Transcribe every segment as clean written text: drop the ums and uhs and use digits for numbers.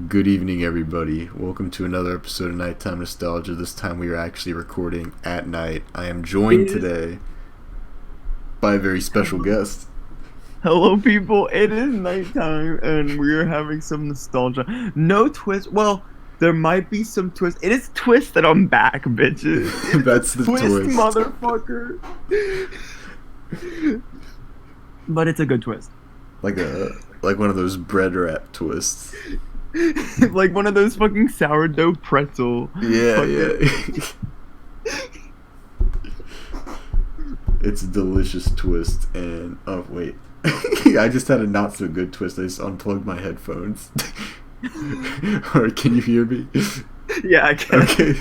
Good evening, everybody. Welcome to another episode of Nighttime Nostalgia. This time we are actually recording at night. I am joined It is. today by a very special Hello, guest. hello, people. It is nighttime, and we're having some nostalgia. No twist. Well, there might be some twist. It is twist that I'm back, bitches. It is a That's the twist, twist. motherfucker. But it's a good twist. Like one of those bread wrap twists. Like one of those fucking sourdough pretzel. Yeah, Fucking. yeah. It's a delicious twist and oh wait. I just had a not so good twist. I just unplugged my headphones. Or can you hear me? Yeah, I can. Okay.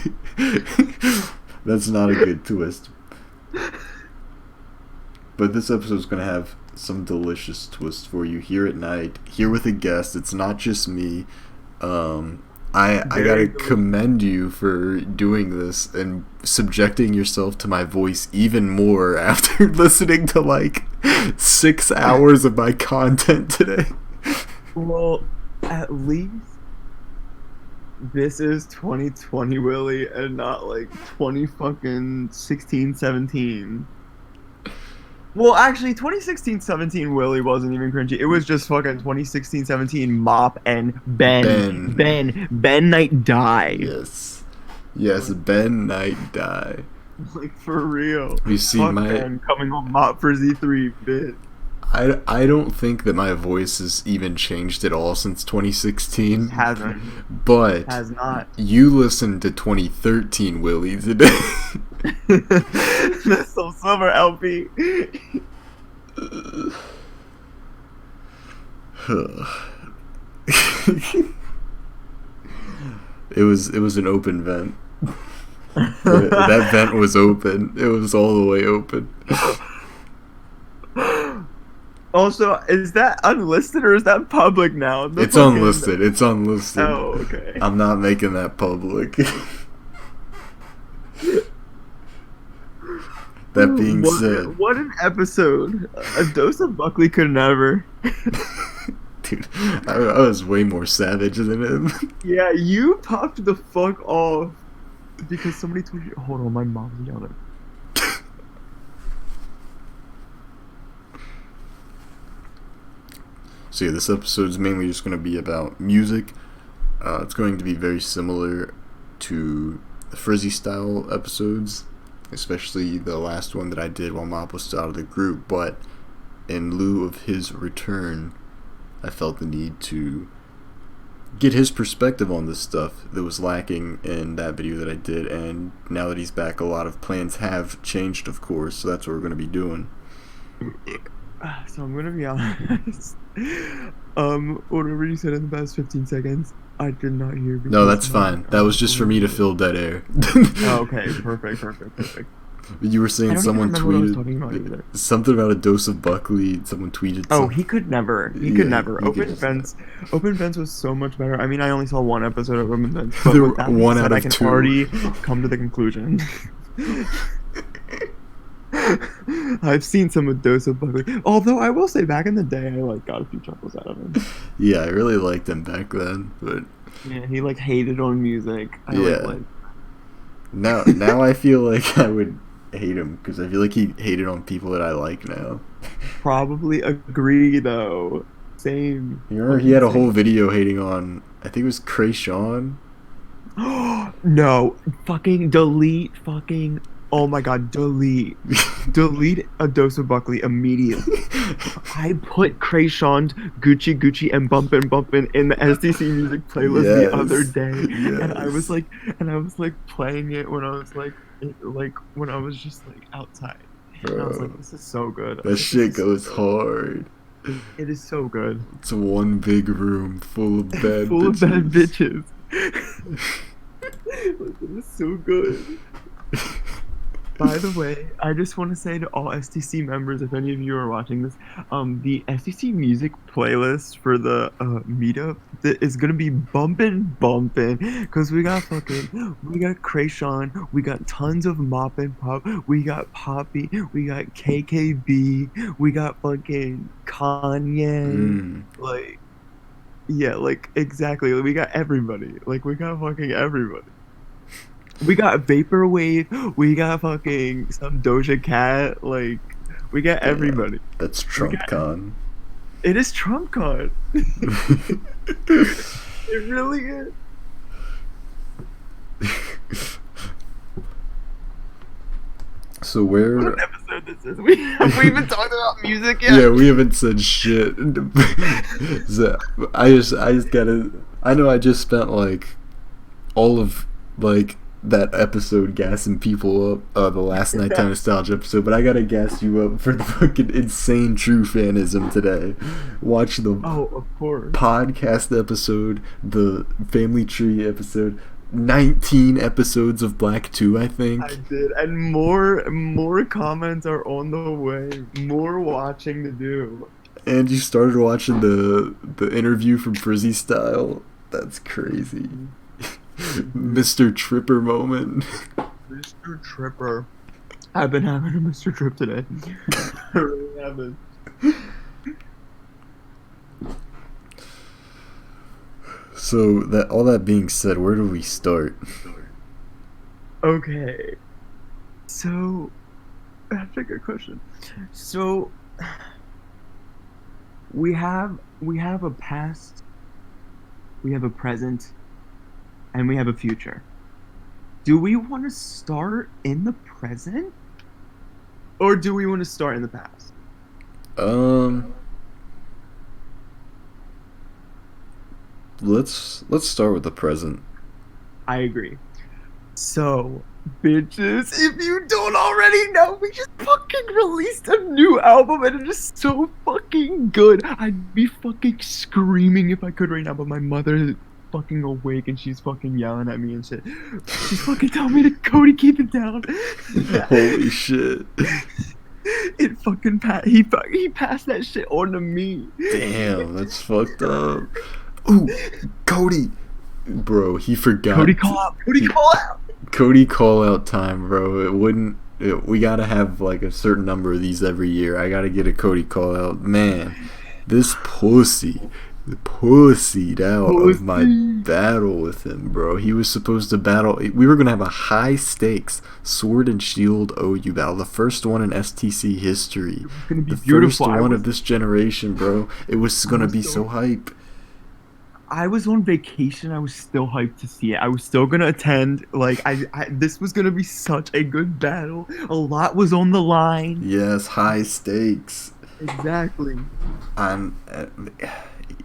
That's not a good twist. But this episode is going to have some delicious twists for you here at night, here with a guest. It's not just me. I gotta Very delicious. commend you for doing this and subjecting yourself to my voice even more after listening to like 6 hours of my content today. Well, at least this is 2020, Willie, and not like 20 fucking 16, 17. Well, actually, 2016-17 Willie wasn't even cringy. It was just fucking 2016-17 Mop and Ben. Ben. Ben Knight die. Yes. Yes, Ben Knight die. Like, for real. You see, Fuck my Ben coming on Mop for Z3, bitch. I don't think that my voice has even changed at all since 2016. Hasn't. But Has not. you listened to 2013 Willie today. That's so summer, LP. It was an open vent. That vent was open. It was all the way open. Also, is that unlisted or is that public now? It's unlisted. It's unlisted. Oh, okay. I'm not making that public. That being said, What an episode. A dose of Buckley could never. dude, I was way more savage than him. Yeah, you popped the fuck off because somebody tweeted. Hold on, my mom's yelling. So yeah, this episode is mainly just going to be about music. It's going to be very similar to the Frizzy style episodes, especially the last one that I did while Mop was still out of the group. But in lieu of his return, I felt the need to get his perspective on this stuff that was lacking in that video that I did. And now that he's back, a lot of plans have changed, of course. So that's what we're going to be doing. So I'm gonna be honest. Whatever you said in the past 15 seconds, I did not hear. No, that's fine. That was just for me to fill dead air. Oh, okay, perfect. You were I saying don't even someone remember what I was talking about tweeted either. something about a dose of Buckley. Someone tweeted. Oh, Something. he could never. He Yeah, could never. he could just Open Fence was so much better. I mean, I only saw one episode of Open Fence, but There with were that being one said, out I of can two. already come to the conclusion. I've seen some of Dose of Buckley. Although I will say, back in the day, I like got a few chuckles out of him. Yeah, I really liked him back then, but Yeah, he like hated on music. I Yeah. like now I feel like I would hate him because I feel like he hated on people that I like now. probably agree though. Same. You remember he had a whole video hating on, I think it was Krayshawn. No, fucking delete fucking. Oh my god, delete a Dose of Buckley immediately. I put Krayshawn's Gucci and Bumpin' in the STC music playlist Yes, the other day, and I was yes. like playing it when I was like when I was just like outside, and I was like, Bro, this is so good. that shit goes hard. It is so good. It's one big room full of bad Full of bad bitches. bitches. Like, it is so good. By the way, I just want to say to all STC members, if any of you are watching this, the STC music playlist for the meetup that is gonna be bumpin', cause we got Krayshawn, we got tons of Mop and Pop, we got Poppy, we got KKB, we got fucking Kanye, Mm. like Yeah, like exactly. Like, we got everybody. Like we got fucking everybody. We got Vaporwave. We got fucking some Doja Cat. Like we got Damn, everybody. that's We Trump got. con. It is Trump card. It really is. So What an where? episode this is. We even talked about music Yeah, yet. we haven't said shit. So I just gotta. I know I just spent like all of like that episode gassing people up, the last nighttime nostalgia episode, but I gotta gas you up for the fucking insane true fanism today. Watch the Oh, of course. podcast episode, the family tree episode, 19 episodes of Black 2, I think. I did, and more comments are on the way. More watching to do. And you started watching the interview from Frizzy Style. That's crazy. Mr. Tripper moment. Mr. Tripper. I've been having a Mr. Trip today. I really have been. So that all that being said, where do we start? Okay. So, that's a good question. So, we have a past, we have a present, and we have a future. Do we want to start in the present, or do we want to start in the past? Um, let's start with the present. I agree. So, bitches, if you don't already know, we just fucking released a new album and it is so fucking good. I'd be fucking screaming if I could right now, but my mother is fucking awake and she's fucking yelling at me and shit. She's fucking telling me to Cody, keep it down. Holy shit! It fucking he passed that shit on to me. Damn, that's fucked up. Ooh, Cody, bro, he forgot. Cody call out. Cody call out. Cody call out time, bro. It wouldn't. We gotta have like a certain number of these every year. I gotta get a Cody call out. Man, this pussied out of my battle with him, bro. He was supposed to battle. We were gonna have a high stakes sword and shield OU battle, the first one in STC history, It's gonna be the beautiful. first one of this generation, bro. It was gonna be so so hype. I was on vacation. I was still hyped to see it. I was still gonna attend. Like this was gonna be such a good battle. A lot was on the line. Yes, high stakes. Exactly. I'm.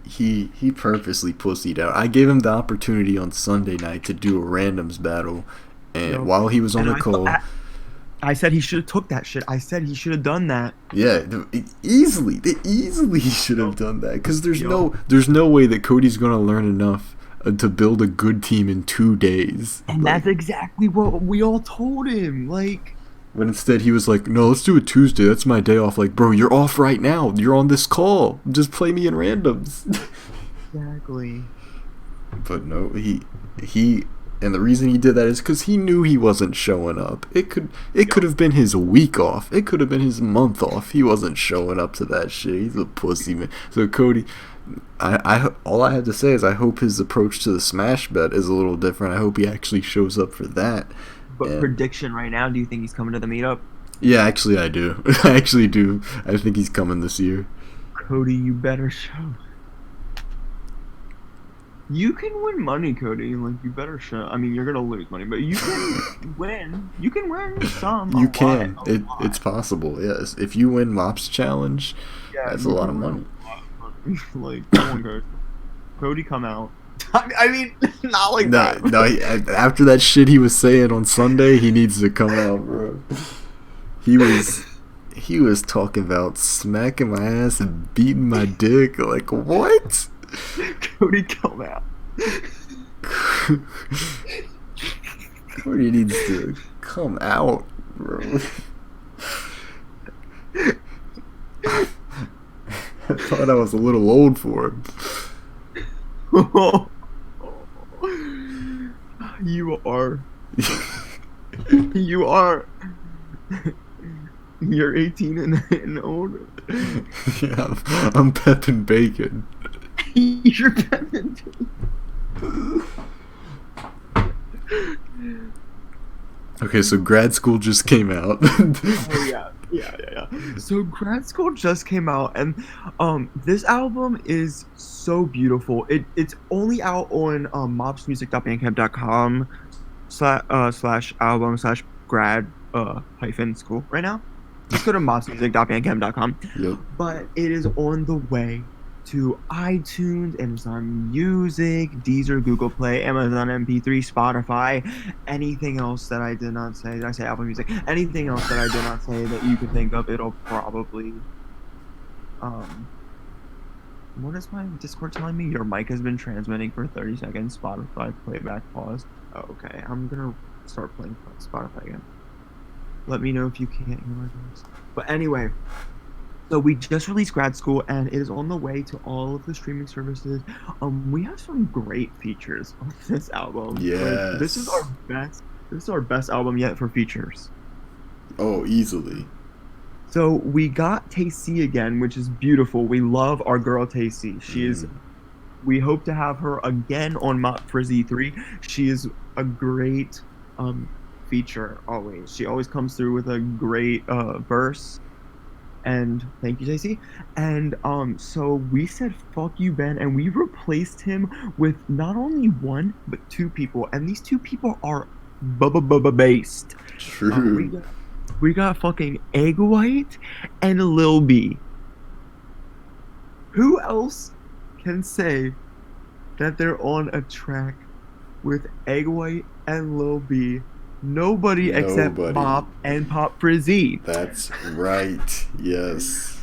He purposely pussied out. I gave him the opportunity on Sunday night to do a randoms battle, and Yep. while he was on And the call, I said he should have took that shit. I said he should have done that. yeah, they easily should have done that because there's Yup. no way that Cody's gonna learn enough to build a good team in 2 days. And Like, that's exactly what we all told him. Like, but instead he was like, no, let's do it Tuesday. That's my day off. Like, bro, you're off right now. You're on this call. Just play me in randoms. exactly. But no, he and the reason he did that is because he knew he wasn't showing up. It could have been his week off. It could have been his month off. He wasn't showing up to that shit. He's a pussy, man. So Cody, I all I have to say is I hope his approach to the smash bet is a little different. I hope he actually shows up for that. But And- prediction right now, do you think he's coming to the meetup? Yeah, actually I do. I actually do. I think he's coming this year. Cody, you better show. You can win money, Cody. Like, you better show. I mean, you're gonna lose money, but you can win. You can win some. You a can. lot, a lot. It's possible. Yes. If you win Mops Challenge, Yeah, that's a you lot can of win money. a lot of money. Like, come on, Cody. Cody, come out. I mean, not like No, that. no. After that shit he was saying on Sunday, he needs to come out, bro. He was talking about smacking my ass and beating my dick. Like what? Cody, come out. Cody needs to come out, bro. I thought I was a little old for him. You are. You are. You're 18 and older. Yeah, I'm Pep and Bacon. T-shirt pendant. Okay, so Grad School just came out. Oh yeah. So Grad School just came out, and this album is so beautiful. It's only out on mobsmusic.bandcamp.com slash album slash grad hyphen school right now. Just go to mobsmusic.bandcamp.com. Yep. But it is on the way to iTunes, Amazon Music, Deezer, Google Play, Amazon MP3, Spotify, anything else that I did not say. Did I say Apple Music? Anything else that I did not say that you can think of, it'll probably. What is my Discord telling me? Your mic has been transmitting for 30 seconds. Spotify playback pause. Oh, okay, I'm gonna start playing Spotify again. Let me know if you can't hear my voice. But anyway, so we just released Grad School, and it is on the way to all of the streaming services. We have some great features on this album. Yes. Like, this is our best. This is our best album yet for features. Oh, easily. So we got Tay-C again, which is beautiful. We love our girl Tay-C. She is. We hope to have her again on Mott Frizzy 3. She is a great feature always. She always comes through with a great verse. And thank you, Tay-C. And so we said fuck you, Ben, and we replaced him with not only one but two people, and these two people are based. True. We got fucking Egg White and Lil B. Who else can say that they're on a track with Egg White and Lil B? Nobody except Mop and Pop Frizzy. That's right. Yes.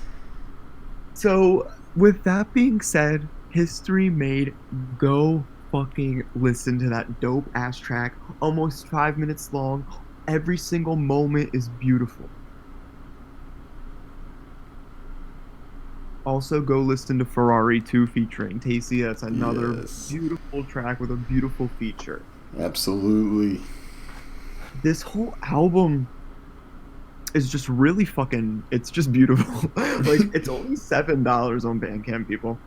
So, with that being said, history made. Go fucking listen to that dope ass track. Almost 5 minutes long. Every single moment is beautiful. Also, go listen to Ferrari 2 featuring Tay-C. That's another beautiful track with a beautiful feature. Absolutely. This whole album is just really fucking. It's just beautiful. Like, it's only $7 on Bandcamp, people.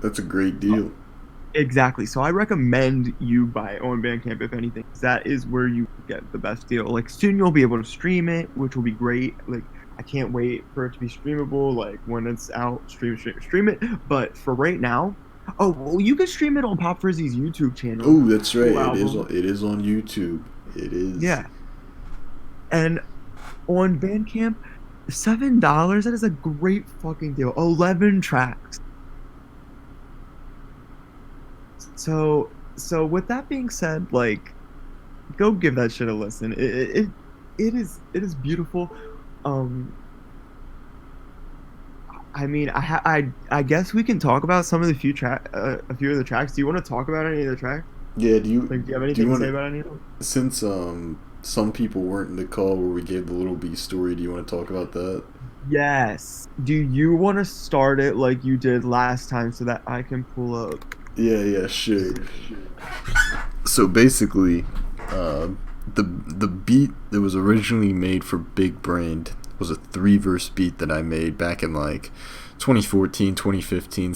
That's a great deal. Exactly. So I recommend you buy it on Bandcamp, if anything. That is where you get the best deal. Like, soon you'll be able to stream it, which will be great. Like, I can't wait for it to be streamable. Like, when it's out, stream it. But for right now, oh, well, you can stream it on Pop Frizzy's YouTube channel. Oh, that's right. It is on YouTube. It is. Yeah. And on Bandcamp, $7, that is a great fucking deal. 11 tracks. So with that being said, like, go give that shit a listen. It is beautiful. I mean, I guess we can talk about some of the a few of the tracks. Do you want to talk about any of the tracks? Yeah. Do you have anything to say about any of them? Since some people weren't in the call where we gave the Little B story, do you want to talk about that? Yes. Do you want to start it like you did last time so that I can pull up? Yeah, sure. So basically, the beat that was originally made for Big Brand was a 3-verse beat that I made back in like 2014, 2015,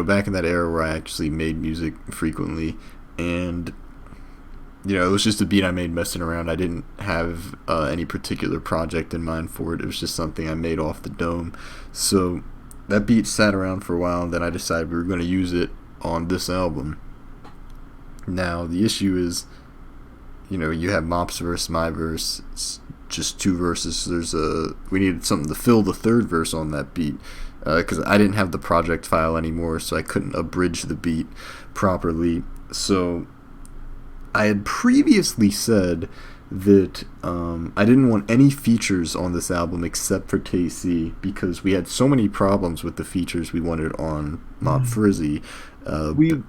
back in that era where I actually made music frequently, and it was just a beat I made messing around. I didn't have any particular project in mind for it. It was just something I made off the dome. So that beat sat around for a while, and then I decided we were going to use it on this album. Now the issue is, you have Mop's verse, my verse. It's just 2 verses. So we needed something to fill the 3rd verse on that beat, because I didn't have the project file anymore, so I couldn't abridge the beat properly. So I had previously said that I didn't want any features on this album except for Tay-C, because we had so many problems with the features we wanted on Mop Frizzy. Sorry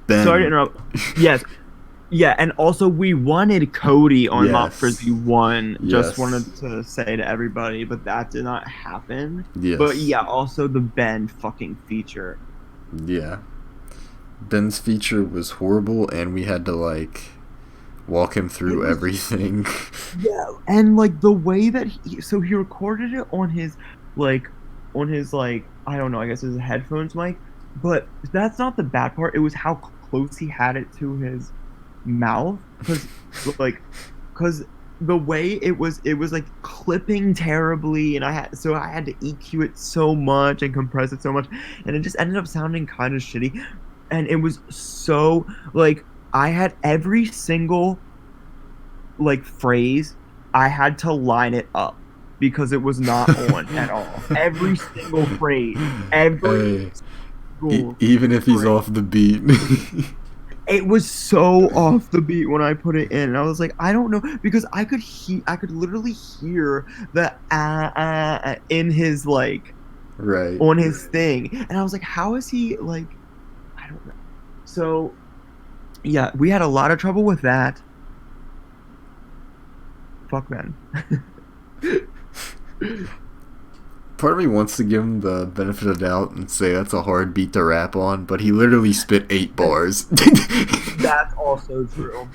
to interrupt. Yes. Yeah, and also we wanted Cody on Mop Frizzy 1. Just wanted to say to everybody, but that did not happen. Yes. But yeah, also the Ben fucking feature. Yeah. Ben's feature was horrible, and we had to walk him through everything. Yeah, and the way that he recorded it on his I don't know, I guess his headphones mic, but that's not the bad part. It was how close he had it to his mouth, like, because the way it was like clipping terribly, and I had to EQ it so much and compress it so much, and it just ended up sounding kind of shitty. And it was so like I had every single like phrase, I had to line it up because it was not on at all. Every single phrase, every Hey, single even if he's phrase. off the beat. It was so off the beat when I put it in, and I was like, I don't know, because I could literally hear the in his like Right. on his thing, and I was like, how is he like? I don't know. So yeah, we had a lot of trouble with that. Fuck man. Part of me wants to give him the benefit of the doubt and say that's a hard beat to rap on, but he literally spit 8 bars. That's also true.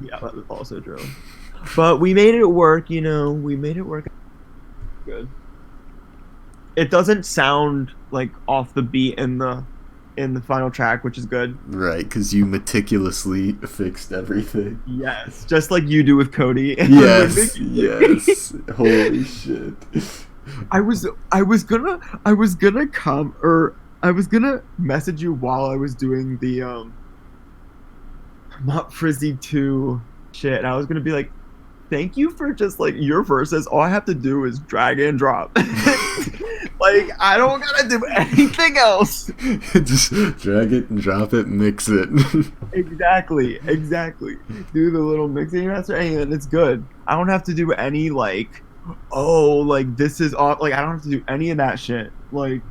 Yeah, that is also true. But we made it work, you know. We made it work good. It doesn't sound like off the beat in the final track, which is good. Right, because you meticulously fixed everything. Yes, just like you do with Cody. And Yes, yes. Holy shit. I was gonna come or I was gonna message you while I was doing the not Frizzy 2 shit. And I was gonna be like, thank you for just like your verses. All I have to do is drag and drop. Like I don't gotta do anything else. Just drag it and drop it, mix it. Exactly, exactly. Do the little mixing master and it's good. I don't have to do any like, oh, like this is off. Like I don't have to do any of that shit. Like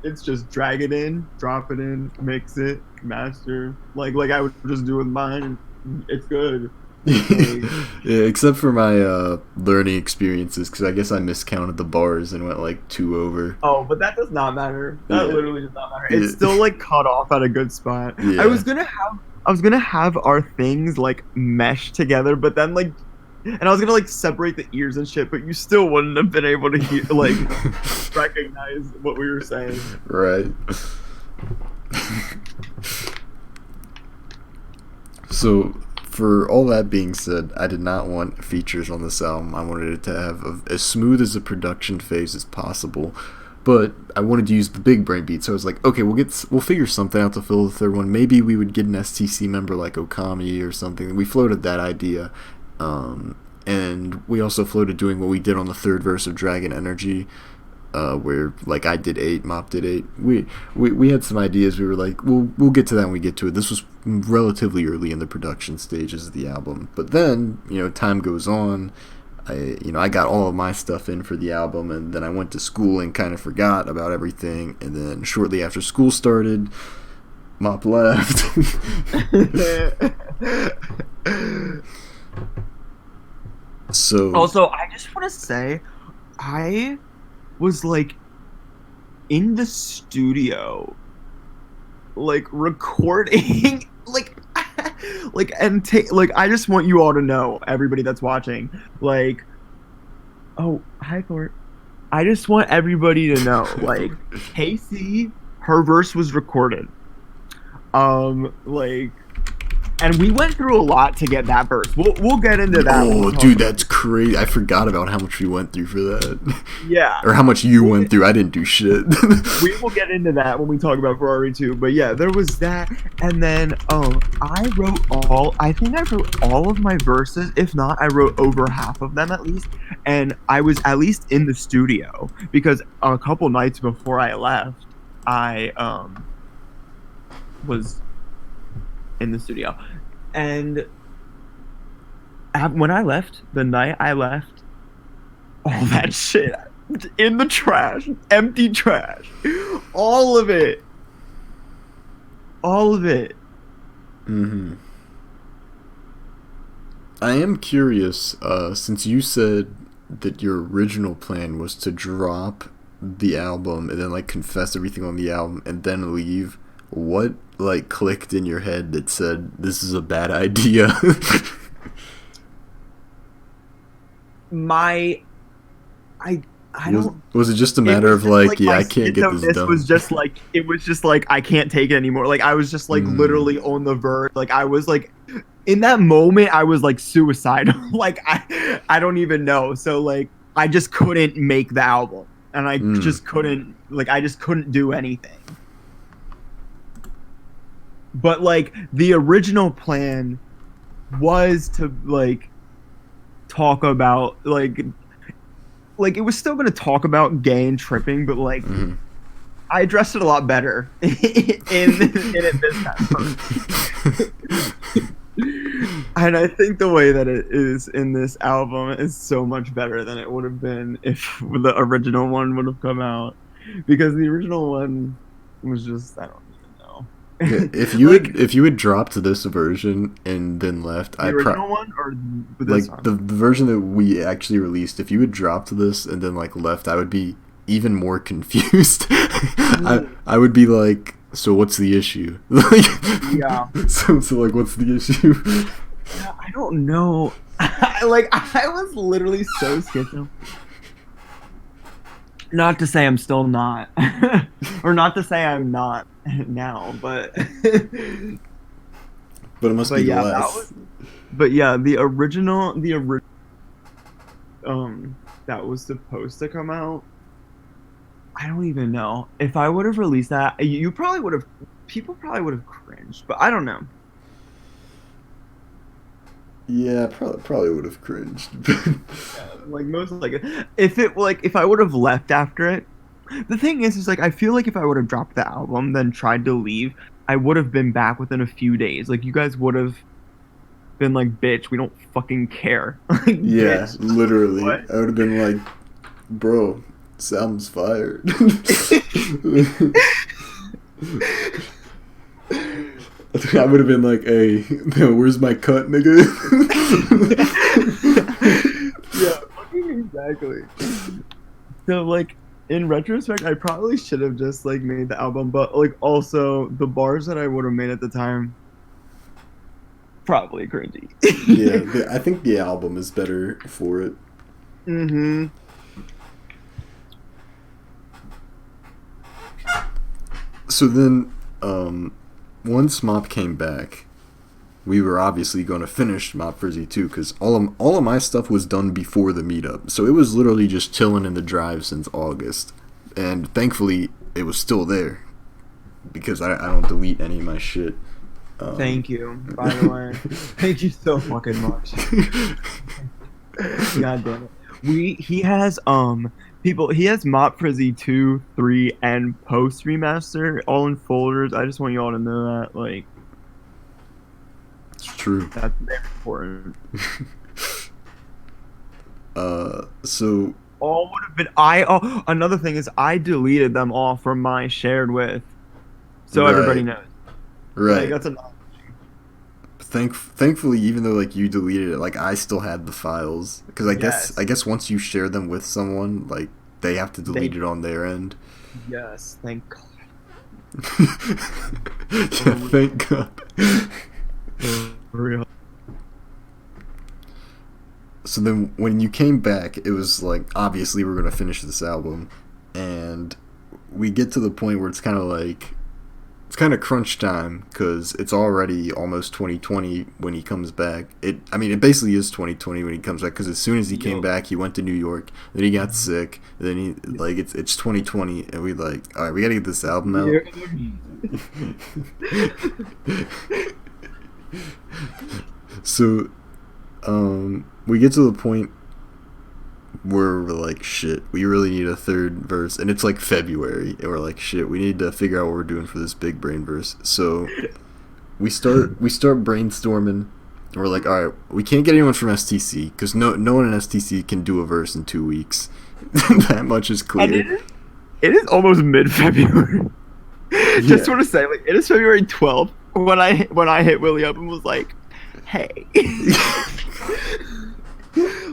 it's just drag it in, drop it in, mix it, master. Like I would just do with mine, and it's good. Like, Yeah, except for my learning experiences, because I guess I miscounted the bars and went like 2 over. oh, but that does not matter. That Yeah. literally does not matter. Yeah. It's still like cut off at a good spot. Yeah. I was gonna have our things like mesh together, but then like and I was gonna like separate the ears and shit, but you still wouldn't have been able to hear like recognize what we were saying. Right. So, for all that being said, I did not want features on this album. I wanted it to have as smooth as a production phase as possible, but I wanted to use the big brain beat. So I was like, okay, we'll figure something out to fill the third one. Maybe we would get an STC member like Okami or something. We floated that idea, and we also floated doing what we did on the third verse of Dragon Energy. Where like I did 8, Mop did 8. We had some ideas. We were like, we'll get to that when we get to it. This was relatively early in the production stages of the album, but then time goes on. I got all of my stuff in for the album, and then I went to school and kind of forgot about everything. And then shortly after school started, Mop left. So Also, I just want to say, I was like in the studio, like recording, like I just want you all to know, everybody that's watching, like, oh, hi, Court. I just want everybody to know, like, Casey, her verse was recorded. Like, and we went through a lot to get that verse. We'll get into that. Oh, dude, that's crazy. I forgot about how much we went through for that. Yeah. Or how much you went through. I didn't do shit. We will get into that when we talk about Ferrari 2. But yeah, there was that. And then I think I wrote all of my verses. If not, I wrote over half of them at least. And I was at least in the studio because a couple nights before I left, I was in the studio. And when I left, the night I left, all that shit in the trash, empty trash, all of it. Mm-hmm. I am curious, since you said that your original plan was to drop the album and then like confess everything on the album and then leave, what like clicked in your head that said this is a bad idea? I I don't. Was it just a It matter was of just like, like yeah, my I can't get this schizo-ness was done? just like it was just like I can't take it anymore. Like I was just like Mm, literally on the verge. Like I was like in that moment I was like suicidal. Like I don't even know. So like I just couldn't make the album. And I mm. just couldn't like I just couldn't do anything. But like the original plan was to like talk about like it was still going to talk about gay and tripping, but like Mm-hmm. I addressed it a lot better in it this time. And I think the way that it is in this album is so much better than it would have been if the original one would have come out. Because the original one was just I don't Yeah, even know. Like if you had dropped this version and then left, the original one or this like one? the version that we actually released. If you had dropped this and then like left, I would be even more confused. I would be like, so what's the issue? Like, Yeah. so like, what's the issue? Yeah, I don't know. I was literally so schizo. Not to say I'm still not, or not to say I'm not now, but But it must be but yeah, that less. was. But yeah, the original that was supposed to come out. I don't even know if I would have released that. You probably would have. People probably would have cringed, but I don't know. Yeah, probably would have cringed. Yeah, like most like if it like if I would have left after it. The thing is like I feel like if I would have dropped the album then tried to leave, I would have been back within a few days. Like you guys would have been like, "Bitch, we don't fucking care." Like, Yeah, bitch, literally. what? I would have been like, bro, sounds fired. I would have been like, hey, where's my cut, nigga? Yeah, fucking exactly. So like in retrospect, I probably should have just like made the album, but like also the bars that I would have made at the time probably cringy. Yeah, I think the album is better for it. Mm-hmm. So then, once Mop came back, we were obviously going to finish Mop Frizzy 2 because all of my stuff was done before the meetup. So it was literally just chilling in the drive since August. And thankfully, it was still there because I don't delete any of my shit. Thank you, by the way. Thank you so fucking much. God damn it. He has he has Mop Frizzy 2, 3, and post remaster all in folders. I just want you all to know that like It's true. that's very important. So All would have been I oh another thing is I deleted them all from my shared with. So everybody right, knows. Like right. that's another Thankfully, even though like you deleted it, like I still had the files because yes. I guess once you share them with someone, like they have to delete They it on their end. yes, thank God. Yeah, thank God. For real. So then, when you came back, it was like obviously we're gonna finish this album, and we get to the point where it's kind of like it's kind of crunch time because it's already almost 2020 when he comes back. I mean, it basically is 2020 when he comes back because as soon as he came Yo. back, he went to New York. Then he got sick. Then he like it's 2020, and we like all right, we gotta get this album out. So, we get to the point where we're like, shit, we really need a third verse, and it's like February, and we're like, shit, we need to figure out what we're doing for this big brain verse. So we start brainstorming, and we're like, all right, we can't get anyone from STC because no one in STC can do a verse in 2 weeks. That much is And clear. it is almost mid February. Just Yeah. want to say, like, it is February 12th when I hit Willie up and was like, "Hey,"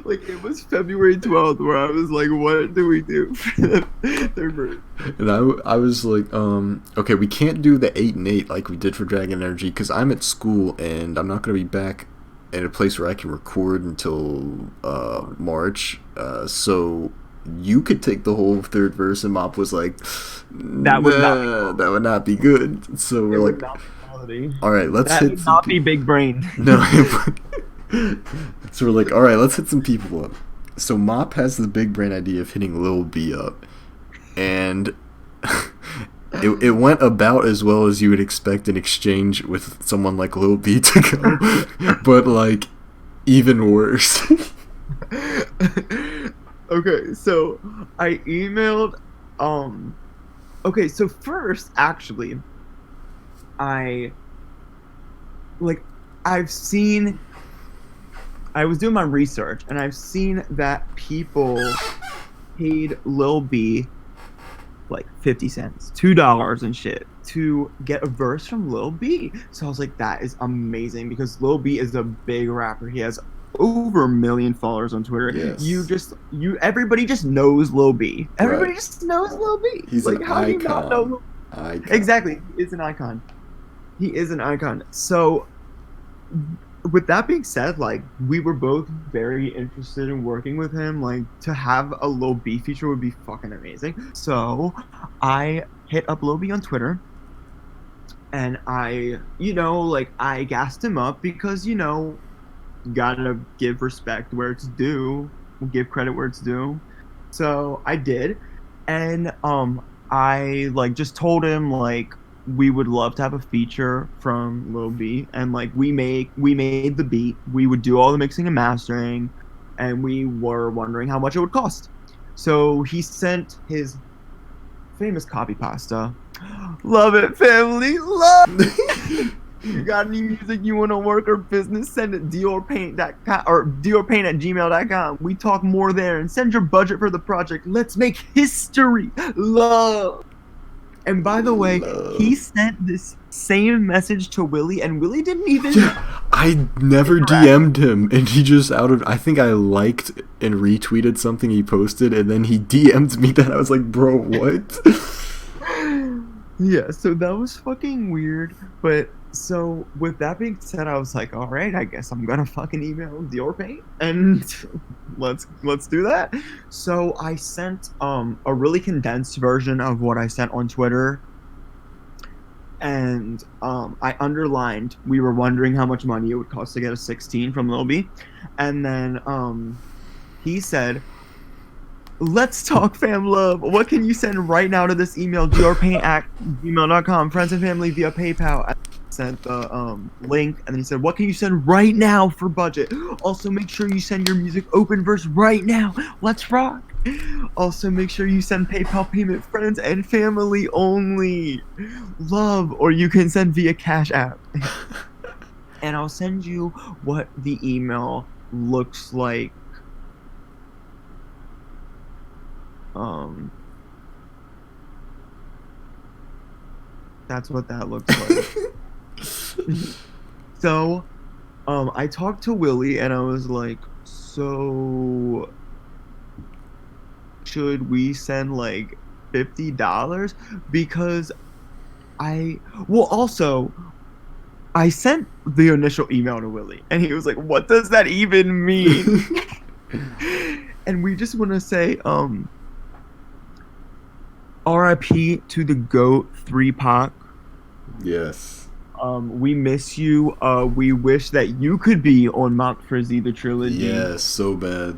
like it was February 12th where I was like, "What do we do for the third verse?" And I was like, okay, we can't do the 8 and 8 like we did for Dragon Energy because I'm at school and I'm not gonna be back in a place where I can record until March. So you could take the whole third verse, and Mop was like, That would not be nah, that would not be good. So we're It would like, not be quality. all right, let's That hit would some not be big brain. No. So we're like, all right, let's hit some people up. So Mop has the big brain idea of hitting Lil B up, and it went about as well as you would expect an exchange with someone like Lil B to go, but like even worse. Okay, so I emailed okay, so first actually I like I've seen I was doing my research and I've seen that people paid Lil B like 50 cents, $2 and shit to get a verse from Lil B. So I was like, that is amazing because Lil B is a big rapper. He has over 1 million followers on Twitter. Yes. Everybody just knows Lil B. Everybody Right. just knows Lil B. He's like, an how do you not know Lil icon. Exactly. He is an icon. He is an icon. So with that being said, like we were both very interested in working with him. Like to have a Lil B feature would be fucking amazing. So I hit up Lil B on Twitter and I gassed him up because, gotta give respect where it's due, give credit where it's due. So I did. And I like just told him like we would love to have a feature from Lil B, and like we made the beat, we would do all the mixing and mastering, and we were wondering how much it would cost. So he sent his famous copy pasta. Love it, family, love. You got any music you want to work or business, send it diorpaint.com or diorpaint@gmail.com. We talk more there, and send your budget for the project. Let's make history. Love. And by the way, he sent this same message to Willie, and Willie didn't even... I never DM'd him, and he just I think I liked and retweeted something he posted, and then he DM'd me that. I was like, bro, what? Yeah, so that was fucking weird, but... So with that being said, I was like, all right, I guess I'm gonna fucking email Dior Paint and let's do that. So I sent a really condensed version of what I sent on Twitter, and I underlined we were wondering how much money it would cost to get a 16 from Lil B, and then he said, let's talk fam love. What can you send right now to this email, diorpaint@gmail.com, friends and family via PayPal. I sent the link, and then he said, what can you send right now for budget? Also, make sure you send your music open verse right now. Let's rock. Also, make sure you send PayPal payment, friends and family only. Love, or you can send via Cash App. And I'll send you what the email looks like. That's what that looks like. So, I talked to Willie and I was like, so should we send like $50? Because also I sent the initial email to Willie and he was like, what does that even mean? And we just want to say, RIP to the GOAT 3 Pac. Yes. We miss you. We wish that you could be on Mount Frizzy, the trilogy. Yes, so bad.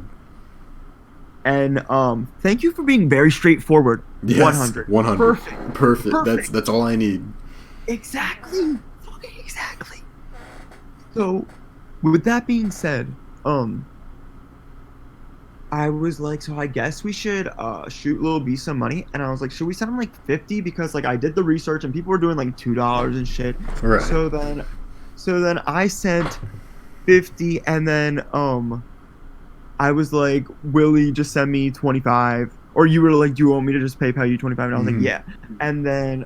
And thank you for being very straightforward. Yes, 100. 100. Perfect. That's all I need. Exactly. Fucking exactly. So, with that being said, I was like, so I guess we should shoot Lil B some money, and I was like, should we send him like 50? Because like I did the research and people were doing like $2 and shit. Right. So then I sent 50, and then I was like, Willie, just send me 25, or you were like, do you want me to just PayPal you 25? And I was like, yeah. And then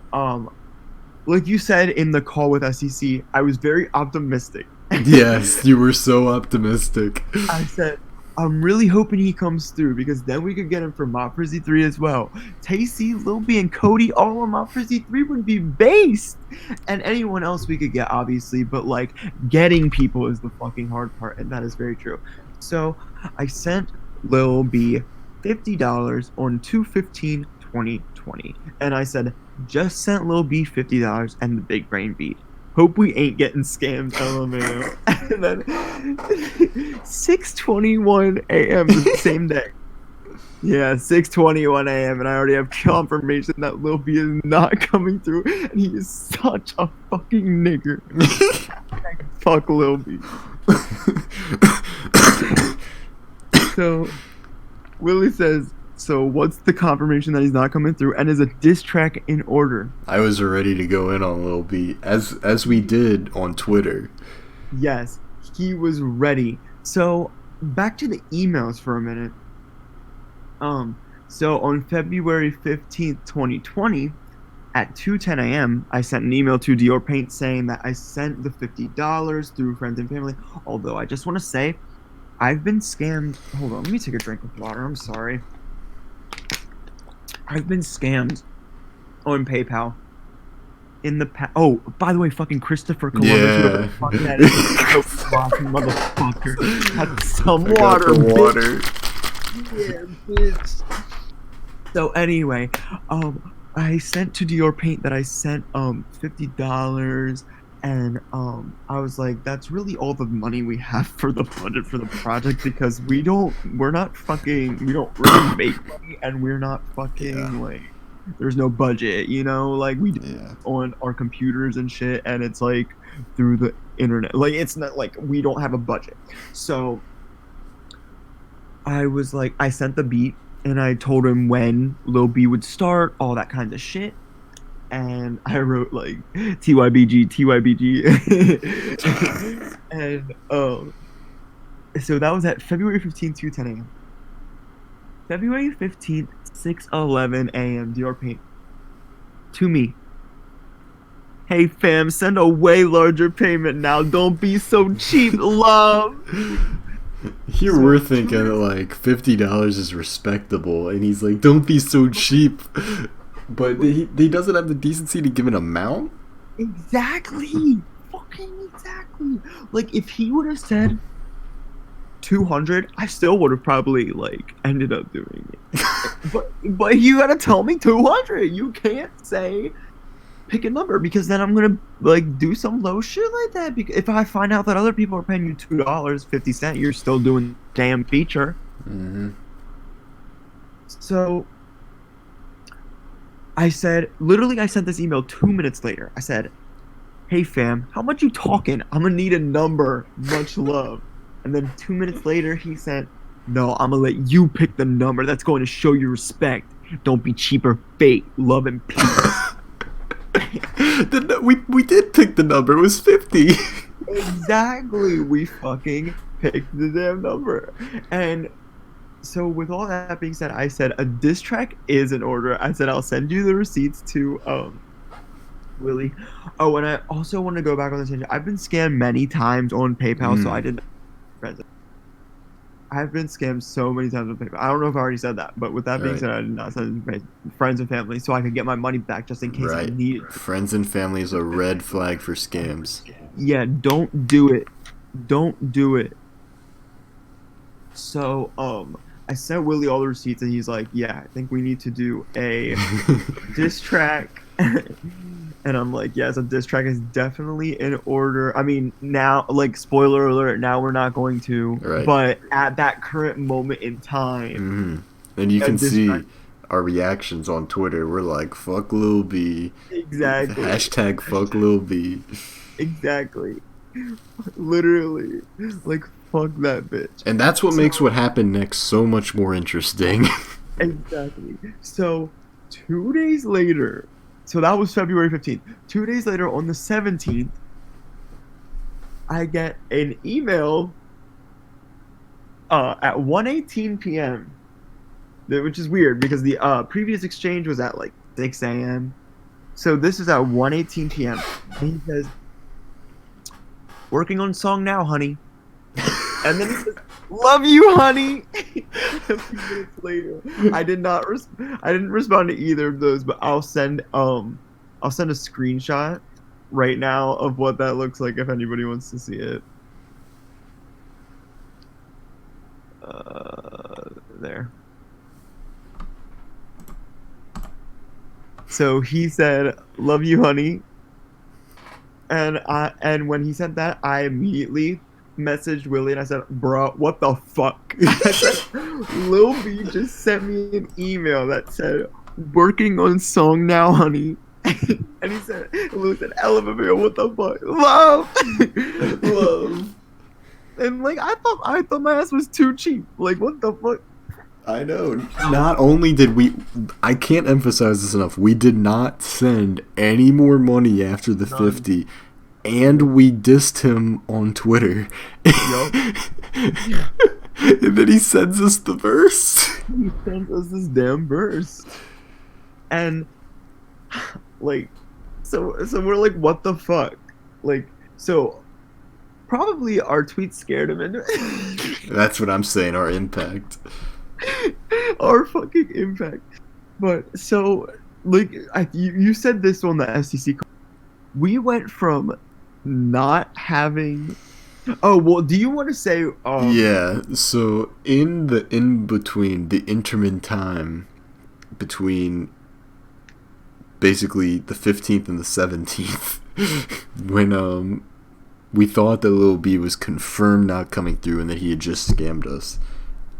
like you said in the call with STC, I was very optimistic. Yes, you were so optimistic. I said, I'm really hoping he comes through because then we could get him for Mount Frizzy 3 as well. Tasty, Lil B, and Cody all on Mount Frizzy 3 would be based. And anyone else we could get, obviously, but like getting people is the fucking hard part, and that is very true. So I sent Lil B $50 on 2/15/2020. And I said, just sent Lil B $50 and the big brain beat. Hope we ain't getting scammed, LMAO. And then 6:21 a.m. the same day. Yeah, 6:21 a.m. and I already have confirmation that Lil B is not coming through, and he is such a fucking nigger. Fuck Lil B. So Willie says, so what's the confirmation that he's not coming through? And is a diss track in order? I was ready to go in on Lil B, as we did on Twitter. Yes, he was ready. So back to the emails for a minute. So on February 15th, 2020, at 2:10 a.m., I sent an email to Dior Paint saying that I sent the $50 through friends and family. Although I just want to say, I've been scammed. Hold on, let me take a drink of water. I'm sorry. I've been scammed on PayPal in the past. Oh, by the way, fucking Christopher Columbus, whoever the fuck that is, motherfucker, had some water, yeah, bitch. So anyway, I sent to Dior Paint that I sent $50, and I was like, that's really all the money we have for the budget for the project, because we don't really make money, and we're not fucking like, there's no budget, you know, like we do on our computers and shit, and it's like through the internet, like it's not like we don't have a budget. So I was like, I sent the beat and I told him when Lil B would start, all that kind of shit. And I wrote like TYBG, TYBG. And so that was at February 15th, 2:10 a.m. February 15th, 6:11 a.m. Dior Paint. To me. Hey fam, send a way larger payment now. Don't be so cheap, love. Here so, we're thinking like $50 is respectable, and he's like, don't be so cheap. But he doesn't have the decency to give an amount? Exactly. Fucking exactly. Like, if he would have said 200, I still would have probably, like, ended up doing it. but you gotta tell me 200. You can't say pick a number, because then I'm gonna like do some low shit like that. Because if I find out that other people are paying you $2.50, you're still doing damn feature. Mm-hmm. So I said, literally, I sent this email 2 minutes later. I said, hey fam, how much you talking? I'm gonna need a number. Much love. And then 2 minutes later, he sent, no, I'm gonna let you pick the number. That's going to show you respect. Don't be cheap or fake. Love and peace. We did pick the number. It was 50. Exactly. We fucking picked the damn number. And so with all that being said, I said a diss track is in order. I said I'll send you the receipts to Willie. Oh, and I also want to go back on the tangent. I've been scammed many times on PayPal, so I didn't. I've been scammed so many times on PayPal. I don't know if I already said that, but with that being said, I did not send my friends and family so I could get my money back just in case I need it. Friends and family is a red flag for scams. Yeah, don't do it. Don't do it. So, I sent Willie all the receipts, and he's like, yeah, I think we need to do a diss track. And I'm like, yes, a diss track is definitely in order. I mean, now, like, spoiler alert, now we're not going to. Right. But at that current moment in time. And you can see our reactions on Twitter. We're like, fuck Lil B. Exactly. Hashtag fuck Lil B. Exactly. Literally. Like, fuck that bitch. And that's what makes what happened next so much more interesting. Exactly. So, 2 days later, so that was February 15th. 2 days later, on the 17th, I get an email at 1:18 p.m., which is weird because the previous exchange was at like 6 a.m. So this is at 1:18 p.m. And he says, working on song now, honey. And then he says, love you, honey. A few minutes later, I didn't respond to either of those, but I'll send a screenshot right now of what that looks like if anybody wants to see it. There. So he said, "Love you, honey." And when he said that, I immediately messaged Willie and I said, "Bro, what the fuck?" I said, "Lil B just sent me an email that said, 'Working on song now, honey.'" And he said, "Lil said, Elavamir, what the fuck? Love, love." And like I thought my ass was too cheap. Like what the fuck? I know. Not only did we, I can't emphasize this enough. We did not send any more money after the None. 50, and we dissed him on Twitter. Yup. And then he sends us the verse. He sent us this damn verse. And like so we're like, what the fuck? Like, so probably our tweets scared him into That's what I'm saying, our impact. our fucking impact. But so like you said this on the STC. We went from not having. Oh well, do you want to say? Yeah, so in the in-between, the intermittent time between basically the 15th and the 17th, when we thought that Lil B was confirmed not coming through and that he had just scammed us,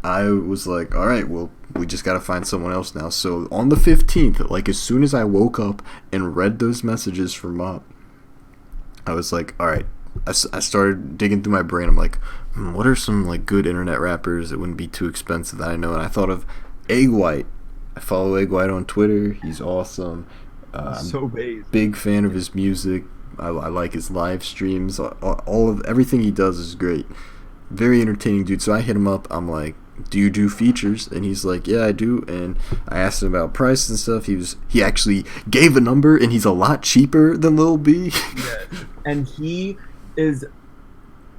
I was like, all right, well, we just got to find someone else now. So on the 15th, like as soon as I woke up and read those messages from Mop, I was like, all right. I started digging through my brain. I'm like, what are some like good internet rappers that wouldn't be too expensive that I know? And I thought of Egg White. I follow Egg White on Twitter. He's awesome. So base. Big fan of his music. I like his live streams. All of everything he does is great. Very entertaining dude. So I hit him up. I'm like, do you do features? And he's like, yeah, I do. And I asked him about price and stuff. He actually gave a number, and he's a lot cheaper than Lil B. Yeah. And he is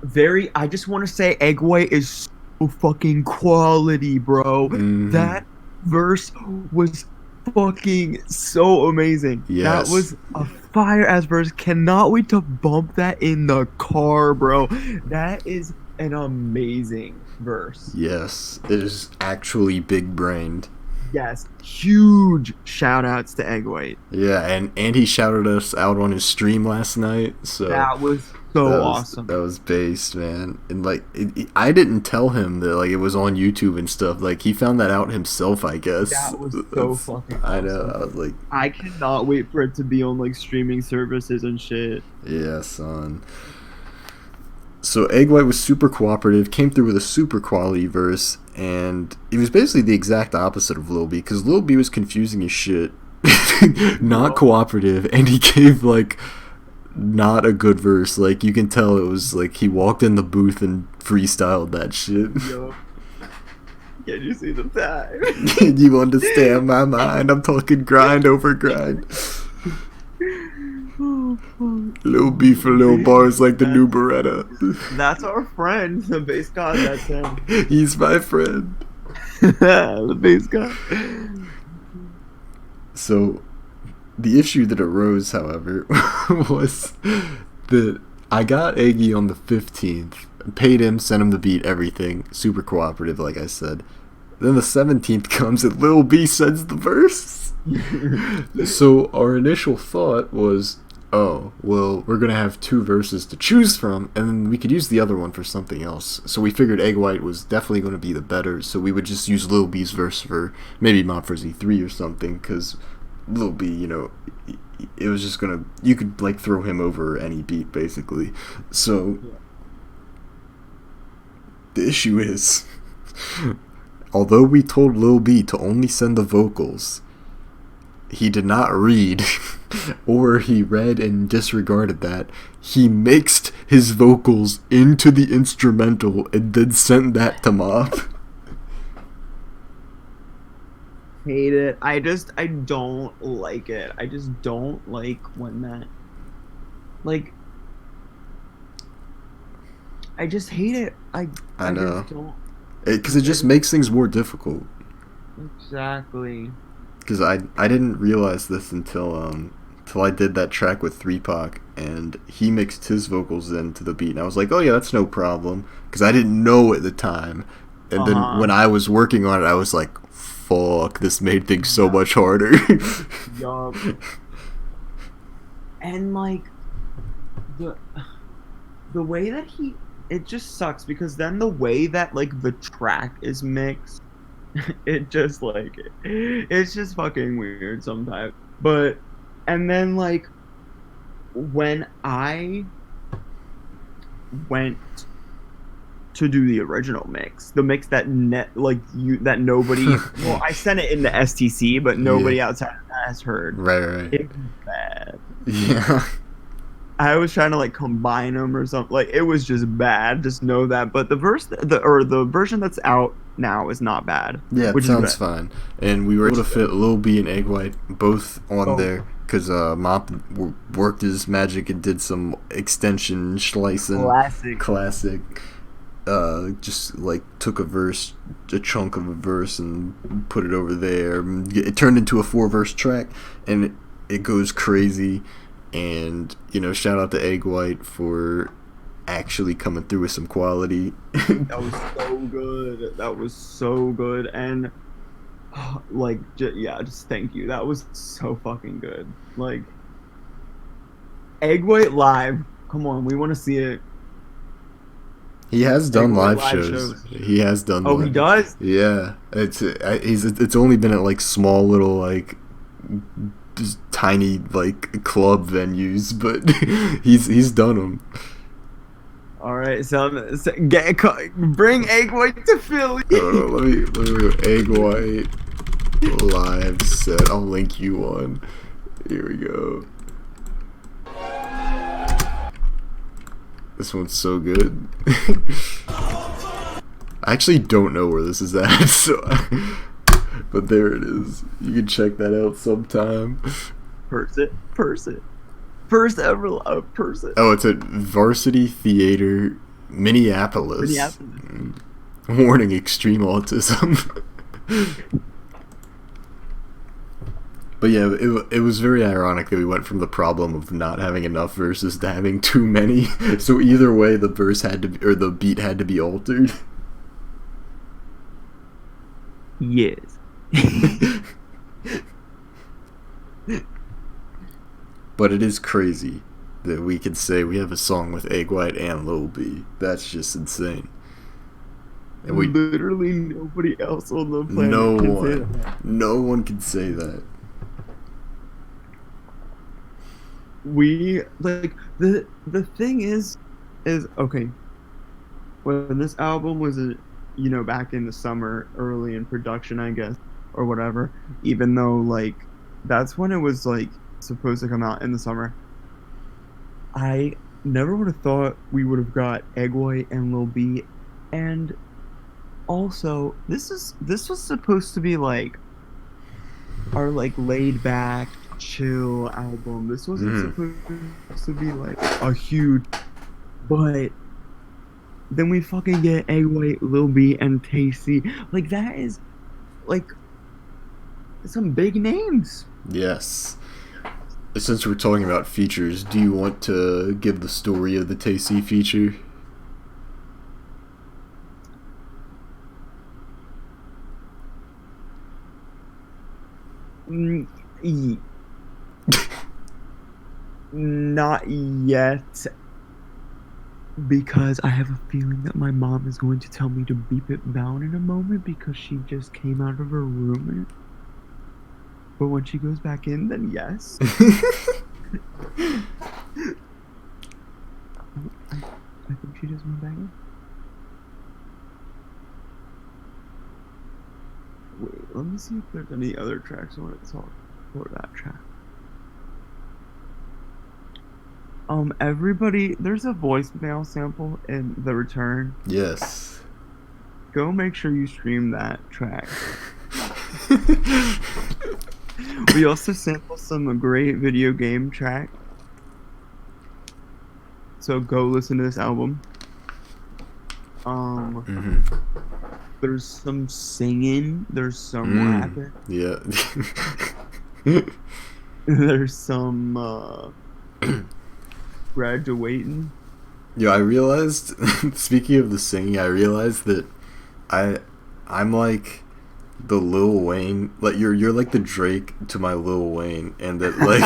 very. I just want to say, Egg White is so fucking quality, bro. Mm-hmm. That verse was fucking so amazing. Yes. That was a fire ass verse. Cannot wait to bump that in the car, bro. That is an amazing verse. Yes, it is actually big brained. Yes, huge shout outs to Egg White. Yeah, and he shouted us out on his stream last night. So that was so awesome. That was based, man. And like, I didn't tell him that like it was on YouTube and stuff. Like he found that out himself, I guess. That was so fucking awesome. I know. I was like, I cannot wait for it to be on like streaming services and shit. Yeah, son. So Egg White was super cooperative, came through with a super quality verse, and it was basically the exact opposite of Lil B, because Lil B was confusing as shit, not cooperative, and he gave like not a good verse. Like you can tell it was like he walked in the booth and freestyled that shit. Yo. Can you see the time? You understand my mind? I'm talking grind over grind. Lil B for Lil Bars like the new Beretta. That's our friend, the bass god. That's him. He's my friend. The bass god. So, the issue that arose, however, was that I got Eggy on the 15th, paid him, sent him the beat, everything, super cooperative, like I said. Then the 17th comes and Lil B sends the verse. So our initial thought was, oh, well, we're going to have two verses to choose from, and then we could use the other one for something else. So we figured Egg White was definitely going to be the better, so we would just use Lil B's verse for maybe Mob for Z3 or something, because Lil B, you know, it was just going to, you could, like, throw him over any beat, basically. So, the issue is, although we told Lil B to only send the vocals, he did not read, or he read and disregarded that. He mixed his vocals into the instrumental and then sent that to Mob. Hate it. I don't like it. I just don't like when that, like, I just hate it. I know. Just don't. Because it just makes things more difficult. Exactly. Because I didn't realize this until I did that track with 3Pac, and he mixed his vocals into the beat, and I was like, oh yeah, that's no problem, because I didn't know at the time And then when I was working on it, I was like, fuck, this made things so much harder. Yup. And like the way that it just sucks because then the way that like the track is mixed, it just like it's just fucking weird sometimes. But and then like when I went to do the original mix, the mix that that nobody well, I sent it in the STC, but nobody outside of that has heard. Right. It was bad. Yeah. I was trying to like combine them or something. Like it was just bad. Just know that. But the version that's out now is not bad. Yeah, it sounds fine. And we were able to fit Lil B and Egg White both on there because Mop worked his magic and did some extension slicing. Classic. Just like took a chunk of a verse and put it over there. It turned into a 4-verse track, and it goes crazy. And shout out to Egg White for actually coming through with some quality. That was so good. That was so good. And like, just thank you. That was so fucking good. Like, Egg White live. Come on, we want to see it. He has done live shows. He has done. Oh, he does. Yeah, it's only been at like small little like just tiny like club venues, but he's done them. All right, so bring Egg White to Philly. Let me go. Egg White live set. I'll link you one. Here we go. This one's so good. I actually don't know where this is at, but there it is. You can check that out sometime. First First ever person. Oh, it's at Varsity Theater, Minneapolis. Warning: extreme autism. But yeah, it was very ironic that we went from the problem of not having enough verses to having too many. So either way, the verse had to be, or the beat had to be altered. Yes. But it is crazy that we could say we have a song with Egg White and Lil B. That's just insane. And we literally nobody else on the planet can say that. No one can say that. We like the thing is okay. When this album was back in the summer, early in production, I guess, or whatever. Even though like that's when it was like supposed to come out in the summer. I never would have thought we would have got Egg White and Lil B, and also this was supposed to be like our like laid back chill album. This wasn't supposed to be like a huge, but then we fucking get Egg White, Lil B, and Tasty. Like that is like some big names. Yes. Since we're talking about features, do you want to give the story of the Tasty feature? Not yet, because I have a feeling that my mom is going to tell me to beep it down in a moment because she just came out of her room. But when she goes back in, then yes. I think she just went back in. Wait, let me see if there's any other tracks I want to talk for that track. Everybody, there's a voicemail sample in The Return. Yes. Go make sure you stream that track. We also sample some great video game track. So go listen to this album. There's some singing. There's some rapping. Yeah. There's some graduating. Yeah, I realized, speaking of the singing, I realized that I I'm like the Lil Wayne, like you're like the Drake to my Lil Wayne, and that like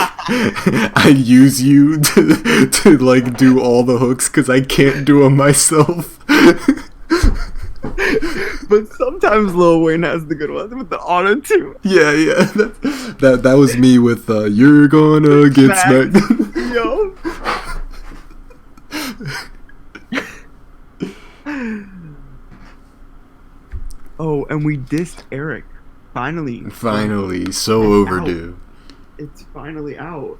I use you to like do all the hooks because I can't do them myself. But sometimes Lil Wayne has the good ones with the auto tune. Yeah, yeah. That was me with "You're Gonna Get Smack. Smacked." Yo. Oh, and we dissed Eric. Finally. Finally, so It's overdue. It's finally out.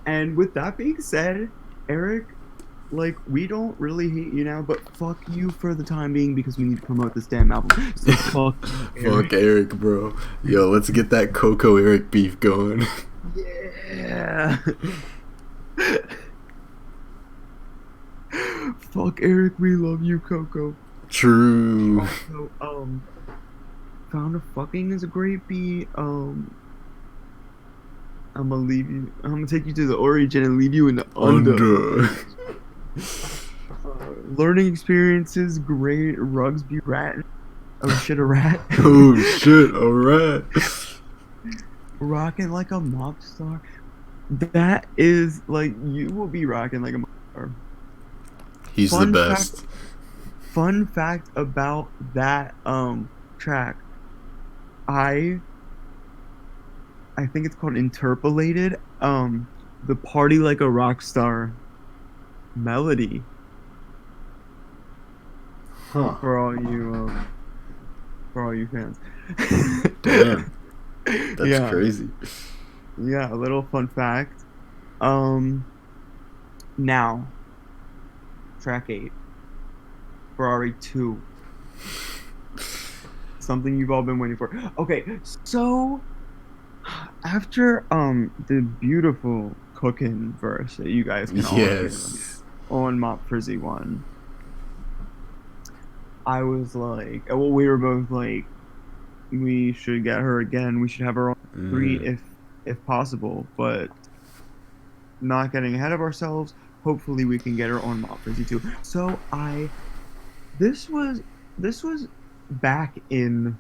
And with that being said, Eric, like, we don't really hate you now, but fuck you for the time being because we need to promote this damn album. So fuck Eric. Fuck Eric, bro. Yo, let's get that Coco Eric beef going. Yeah. Fuck Eric, we love you, Coco. True. Also, Found of Fucking is a great beat. I'm gonna take you to the origin and leave you in the under. Learning experiences, great. Rugsby Rat. Oh shit, a rat. Oh shit, alright. Rocking like a mock star. That is like you will be rocking like a mock star. He's Fun the best. Fun fact about that track. I think it's called Interpolated. The Party Like a Rock Star melody Huh. for all you fans. Damn. That's Yeah. crazy. Yeah, a little fun fact. Now, track 8, Ferrari 2. Something you've all been waiting for. Okay, so after the beautiful cooking verse that you guys can all hear Yes. on Mop Frizzy 1, I was like, well, we were both like, we should get her again. We should have her on 3 if possible, but not getting ahead of ourselves. Hopefully, we can get her on Mop Frizzy 2. So this was back in.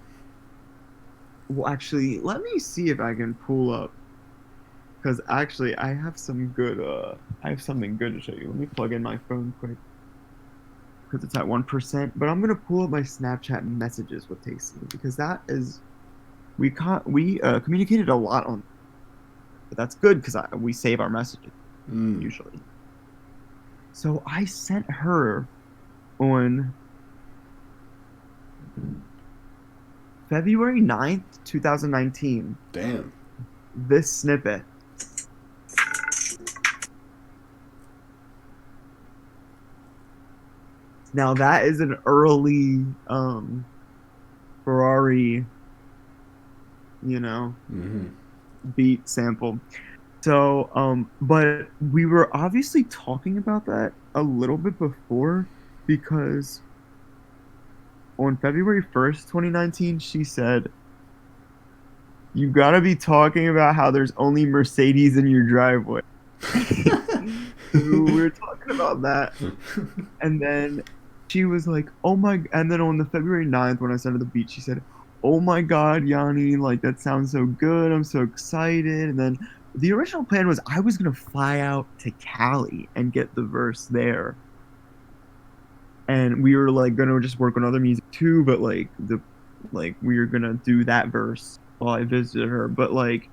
Well, actually, let me see if I can pull up, because actually, I have something good to show you. Let me plug in my phone quick, because it's at 1%. But I'm gonna pull up my Snapchat messages with Tasty, because that is we communicated a lot on. But that's good because we save our messages usually. So I sent her on February 9th, 2019. Damn. This snippet. Now that is an early Ferrari, beat sample. So, but we were obviously talking about that a little bit before, because on February 1st, 2019, she said, "You gotta be talking about how there's only Mercedes in your driveway." We were talking about that. And then she was like, "Oh my," and then on the February 9th, when I sent her the beat, she said, "Oh my God, Yanni, like that sounds so good. I'm so excited." And then the original plan was I was gonna fly out to Cali and get the verse there. And we were like gonna just work on other music too, but like we were gonna do that verse while I visited her. But like,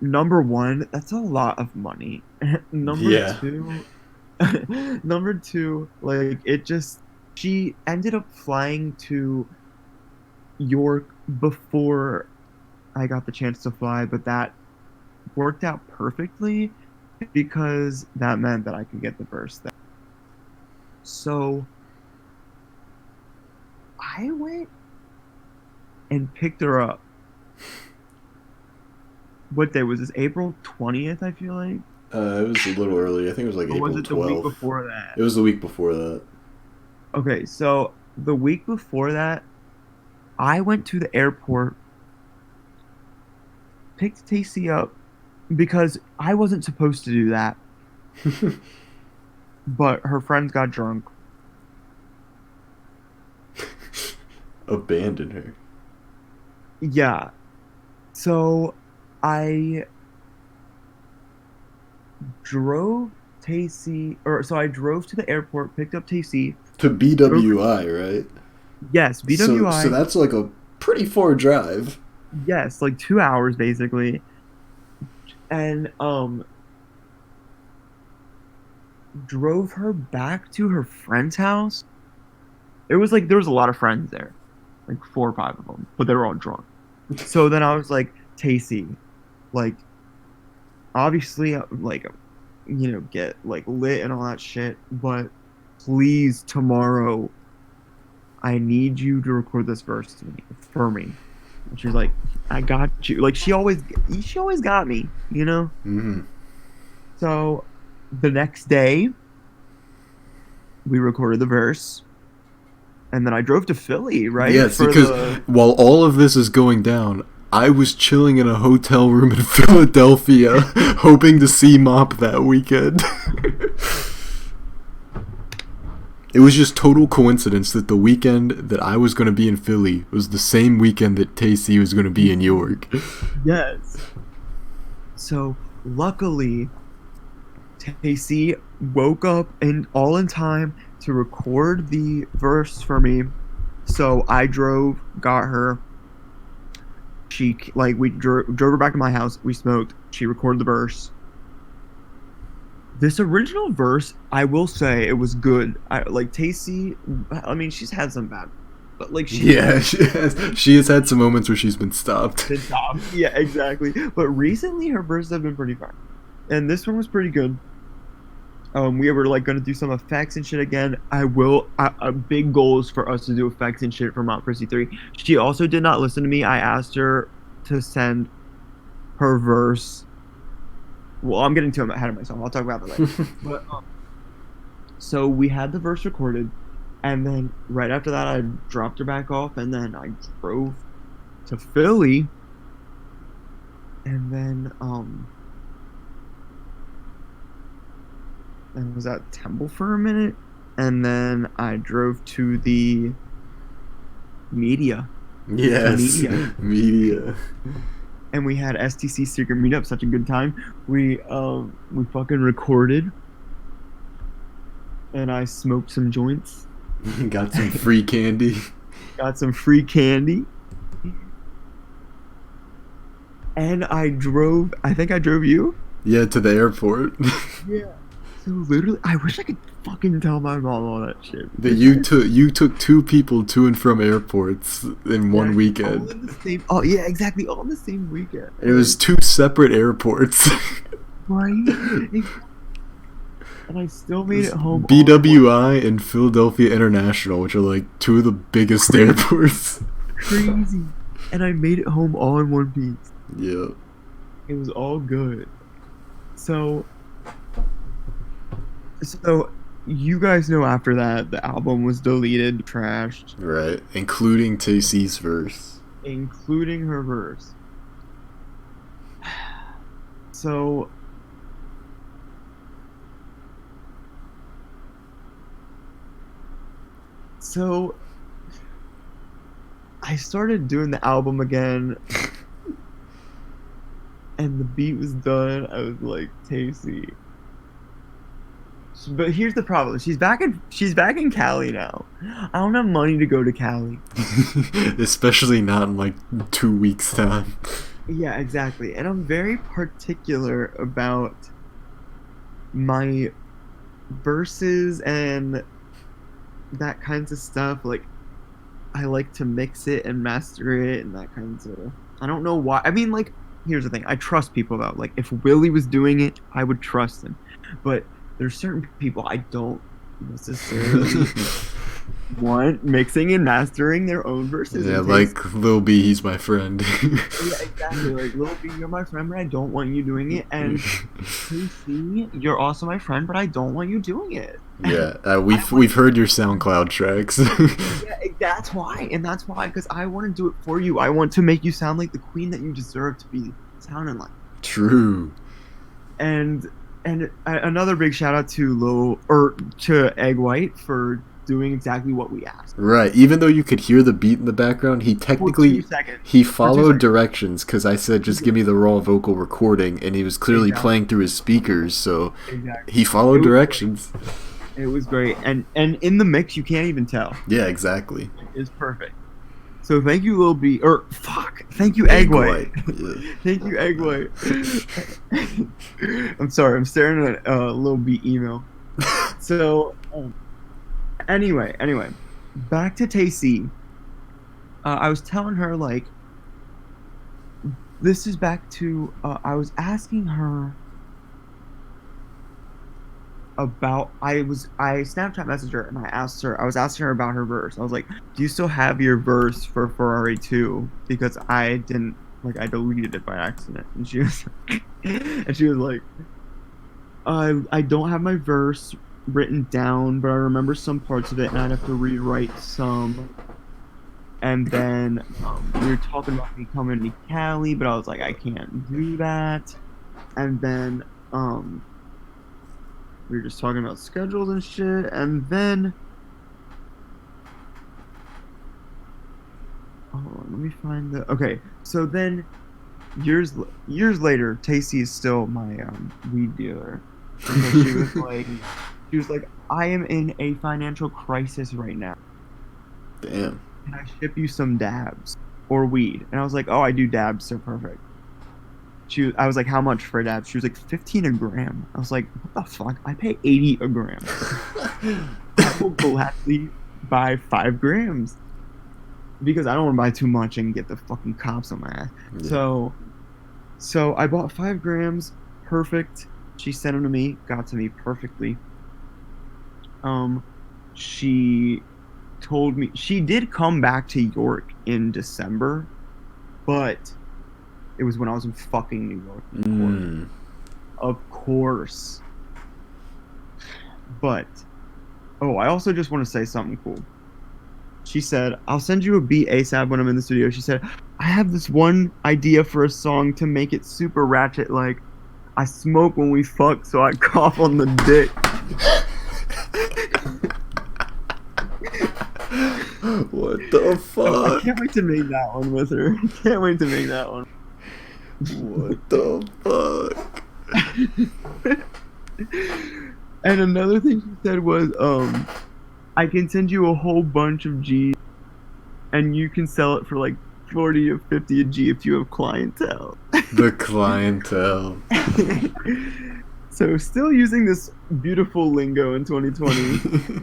number one, that's a lot of money. Yeah. Number two, like she ended up flying to York before I got the chance to fly, but that worked out perfectly because that meant that I could get the verse there. So I went and picked her up. What day was this? April 20th, I feel like. It was a little early. I think it was like Or April was it 12th. the week before that? It was the week before that. Okay, so the week before that, I went to the airport, picked Tasty up, because I wasn't supposed to do that. But her friends got drunk. abandon her. Yeah. So I drove I drove to the airport, picked up Tacy, To drove her, BWI, right? yes, So BWI, that's like a pretty far drive. yes, like 2 hours basically, and drove her back to her friend's house. It was like there was a lot of friends there, like 4 or 5 of them, but they were all drunk. So then I was like, Tacy, like obviously, like get like lit and all that shit, but please tomorrow I need you to record this verse to me for me. And she's like, I got you. Like she always got me. Mm-hmm. So the next day we recorded the verse, and then I drove to Philly, right? Yes, For because the while all of this is going down, I was chilling in a hotel room in Philadelphia, hoping to see Mop that weekend. It was just total coincidence that the weekend that I was going to be in Philly was the same weekend that Tacy was going to be in York. Yes. So luckily Tacy woke up and all in time to record the verse for me. So I drove, got her. She like we drove her back to my house. We smoked. She recorded the verse. This original verse, I will say, it was good. I like Tacy. I mean, she's had some bad, but like she Yeah, she has had some moments where she's been stopped. did top. Yeah, exactly. But recently, her verses have been pretty fun, and this one was pretty good. We were like gonna do some effects and shit again. I will. A big goal is for us to do effects and shit for Mount Prissy 3. She also did not listen to me. I asked her to send her verse. Well, I'm getting too ahead of myself. I'll talk about that later. But so we had the verse recorded, and then right after that, I dropped her back off, and then I drove to Philly, and then I was at Temple for a minute, and then I drove to the media. Yes, media. And we had STC secret meetup, such a good time. We fucking recorded, and I smoked some joints. Got some free candy. Got some free candy. And I drove. I think I drove you. Yeah, to the airport. Yeah. So literally, I wish I could fucking tell my mom all that shit. That you took 2 people to and from airports in one weekend. All in the same. Oh yeah, exactly. All in the same weekend. It was 2 separate airports. Right. And I still made it home. BWI and Philadelphia International, which are like 2 of the biggest airports. Crazy. And I made it home all in one piece. Yeah. It was all good. So you guys know after that the album was deleted, trashed. Right. Including Tacy's verse. Including her verse. So I started doing the album again, and the beat was done. I was like, Tacy. But here's the problem. She's back in Cali now. I don't have money to go to Cali. Especially not in like 2 weeks' time. Yeah, exactly. And I'm very particular about my verses and that kinds of stuff. Like, I like to mix it and master it and that kinds of. I don't know why. I mean, like, here's the thing. I trust people though. Like, if Willie was doing it, I would trust him. But there's certain people I don't necessarily want mixing and mastering their own verses. Yeah, like Lil B, he's my friend. Yeah, exactly. Like, Lil B, you're my friend, but I don't want you doing it. And KC, you're also my friend, but I don't want you doing it. Yeah, we've heard your SoundCloud tracks. Yeah, that's why, because I want to do it for you. I want to make you sound like the queen that you deserve to be sounding like. True. And another big shout out to to Egg White for doing exactly what we asked. Right. Even though you could hear the beat in the background, he For 2 technically seconds. he For 2 followed seconds. directions because I said just give me the raw vocal recording, and he was clearly Exactly. playing through his speakers, so Exactly. he It followed was great. directions. It was great. And in the mix, you can't even tell. Yeah, exactly. It's perfect. So thank you, Lil B. Or fuck. Thank you, Egg Egg White. white. Yeah. Thank you, Egg White. I'm sorry. I'm staring at a Lil B email. So anyway, back to Tay-C. I was telling her like this is back to I was asking her about I Snapchat messaged her and I was asking her about her verse. I was like, "Do you still have your verse for Ferrari 2?" Because I didn't I deleted it by accident. And she was like, I don't have my verse written down, but I remember some parts of it and I'd have to rewrite some. And then we were talking about me coming to Cali, but I was like, I can't do that. And then we were just talking about schedules and shit. And then, hold on, let me find the. Okay, so then years later, Tacy is still my weed dealer because she was like, I am in a financial crisis right now. Damn. Can I ship you some dabs or weed? And I was like, oh, I do dabs, so perfect. I was like, how much for dabs? She was like, 15 a gram. I was like, what the fuck? I pay 80 a gram. I will gladly buy 5 grams because I don't want to buy too much and get the fucking cops on my ass. Yeah. So I bought 5 grams. Perfect. She sent them to me. Got to me perfectly. She told me she did come back to York in December, but it was when I was in fucking New York. Of course. But I also just want to say something cool. She said, I'll send you a beat ASAP when I'm in the studio. She said, I have this one idea for a song to make it super ratchet, like I smoke when we fuck, so I cough on the dick. What the fuck? I can't wait to make that one with her. I can't wait to make that one. What the fuck? And another thing she said was, I can send you a whole bunch of G's and you can sell it for like 40 or 50 a G if you have clientele. The clientele. So still using this beautiful lingo in 2020.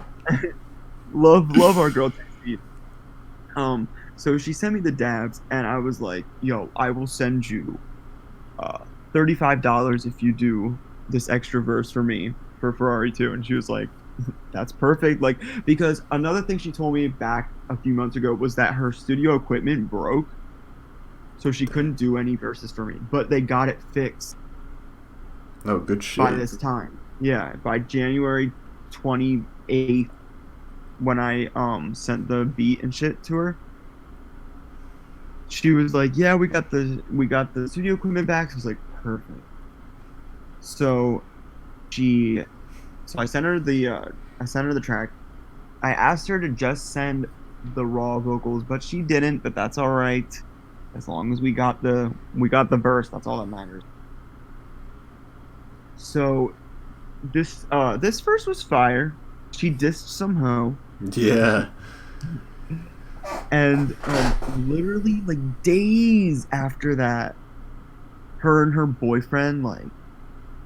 love our girl Tasty. So she sent me the dabs and I was like, yo, I will send you $35 if you do this extra verse for me for Ferrari 2. And she was like, that's perfect. Like, because another thing she told me back a few months ago was that her studio equipment broke, so she couldn't do any verses for me, but they got it fixed Oh, good shit. by this time. Yeah, by January 28th, when I sent the beat and shit to her. She was like, yeah, we got the studio equipment back. So I was like, perfect. So I sent her the track. I asked her to just send the raw vocals, but she didn't, but that's all right. As long as we got the verse, that's all that matters. So this verse was fire. She dissed some hoe. Yeah. And literally like days after that, her and her boyfriend like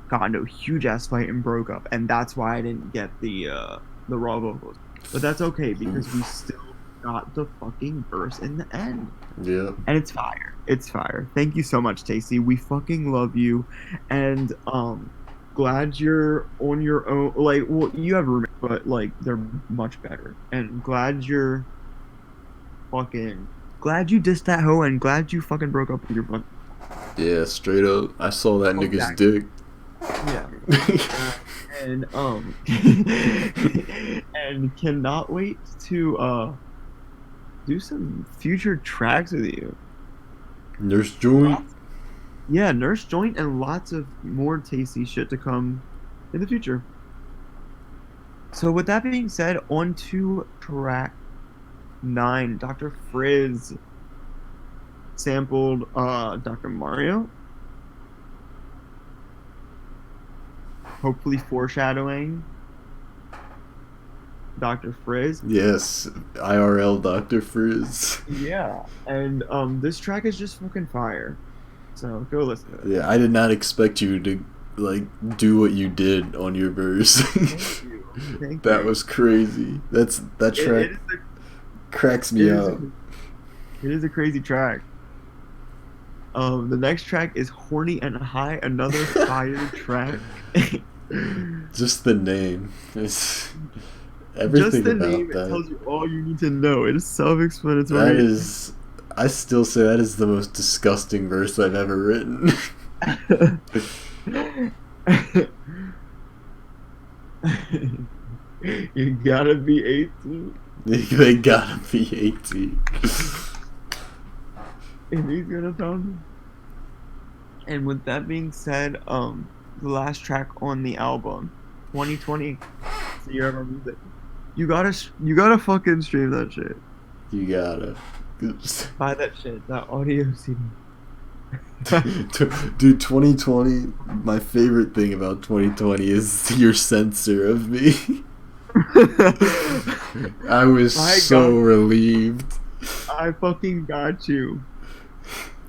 got into a huge ass fight and broke up, and that's why I didn't get the raw vocals. But that's okay because we still got the fucking verse in the end. Yeah. And it's fire. It's fire. Thank you so much, Tacy. We fucking love you, and glad you're on your own. Like, well, you have roommates, but like they're much better. And glad you dissed that hoe, and glad you fucking broke up with your friend. Yeah, straight up. I saw that nigga's Exactly. dick. Yeah. And and cannot wait to do some future tracks with you. Nurse joint. Yeah, Nurse Joint and lots of more tasty shit to come in the future. So with that being said, on to track 9. Dr. Frizz sampled Dr. Mario, hopefully foreshadowing Dr. Frizz. Yes, IRL Dr. Frizz. Yeah, and this track is just fucking fire. So go listen to it. Yeah, I did not expect you to like do what you did on your verse. Thank you. Thank That you. was crazy. That track It is cracks a, me up. it is a crazy track. The next track is Horny and High, another fire track. Just the name. It's Just everything the about name, it that. tells you all you need to know. It is That self-explanatory. is, I still say that is the most disgusting verse I've ever written. You gotta be 18. They gotta be 18. And he's gonna pound him. And with that being said, the last track on the album, 2020, it's the year of our music. You gotta fucking stream that shit. You gotta. Buy that shit, that audio CD. Dude, 2020, my favorite thing about 2020 is your censor of me. I was so relieved. I fucking got you.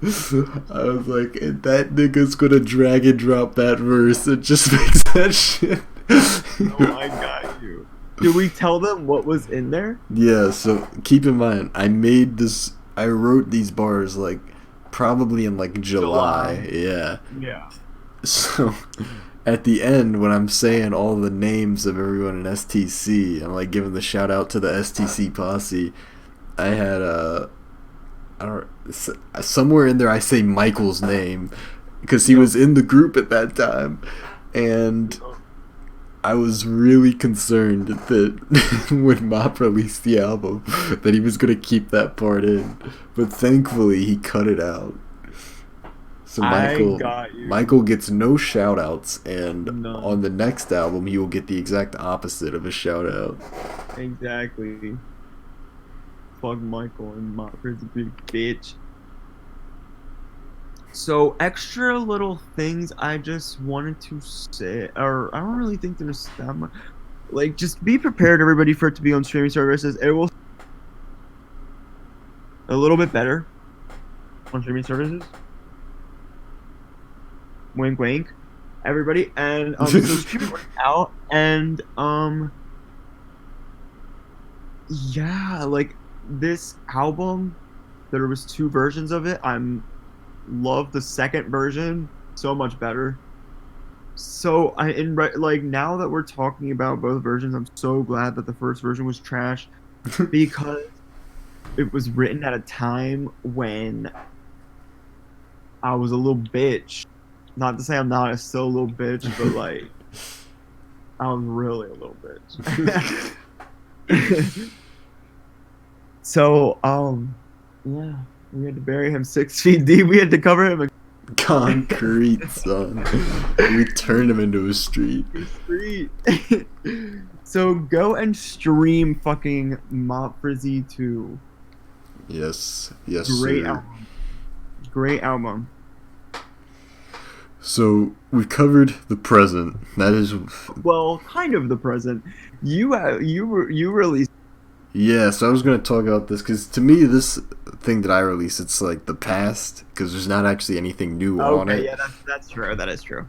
I was like, and that nigga's gonna drag and drop that verse and just makes that shit. Oh, I got you. Did we tell them what was in there? Yeah, so keep in mind, I wrote these bars like probably in like July. Yeah. Yeah. So at the end, when I'm saying all the names of everyone in STC, I'm like giving the shout out to the STC posse. I had I don't somewhere in there I say Michael's name because he was in the group at that time, and I was really concerned that when Mop released the album that he was gonna keep that part in, but thankfully he cut it out. So I got you. Michael gets no shout outs, and None. on the next album he will get the exact opposite of a shout out. Exactly. Fuck Michael and Mopper's a big bitch. So extra little things I just wanted to say, or I don't really think there's that much. Like, just be prepared, everybody, for it to be on streaming services. It will a little bit better on streaming services. Wink, wink, everybody. And so streaming went out, and yeah, like this album, there was 2 versions of it. I'm love the second version so much better. So like now that we're talking about both versions, I'm so glad that the first version was trash because it was written at a time when I was a little bitch. Not to say I'm not still a little bitch, but like I was really a little bitch. So yeah, we had to bury him 6 feet deep. We had to cover him. Concrete, son. We turned him into a street. So go and stream fucking Mop Frizzy 2. Yes, Great sir. album. Great album. So we covered the present. That is, Well, kind of the present. You released. yeah. So I was gonna talk about this because to me, this thing that I released, it's like the past because there's not actually anything new on it. Okay, yeah, that's true. That is true.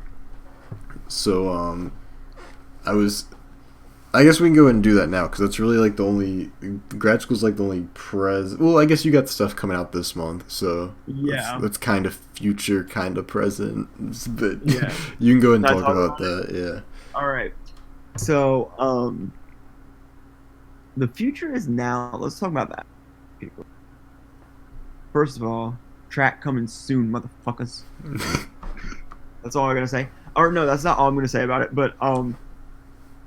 So I guess we can go ahead and do that now because that's really like the only Grad School's like the only well, I guess you got stuff coming out this month, so Yeah. that's kind of future, kind of present, but Yeah. you can go ahead and Can I talk about that. Yeah. All right. So the future is now. Let's talk about that. People. First of all, track coming soon, motherfuckers. That's all I'm gonna say. Or no, that's not all I'm gonna say about it. But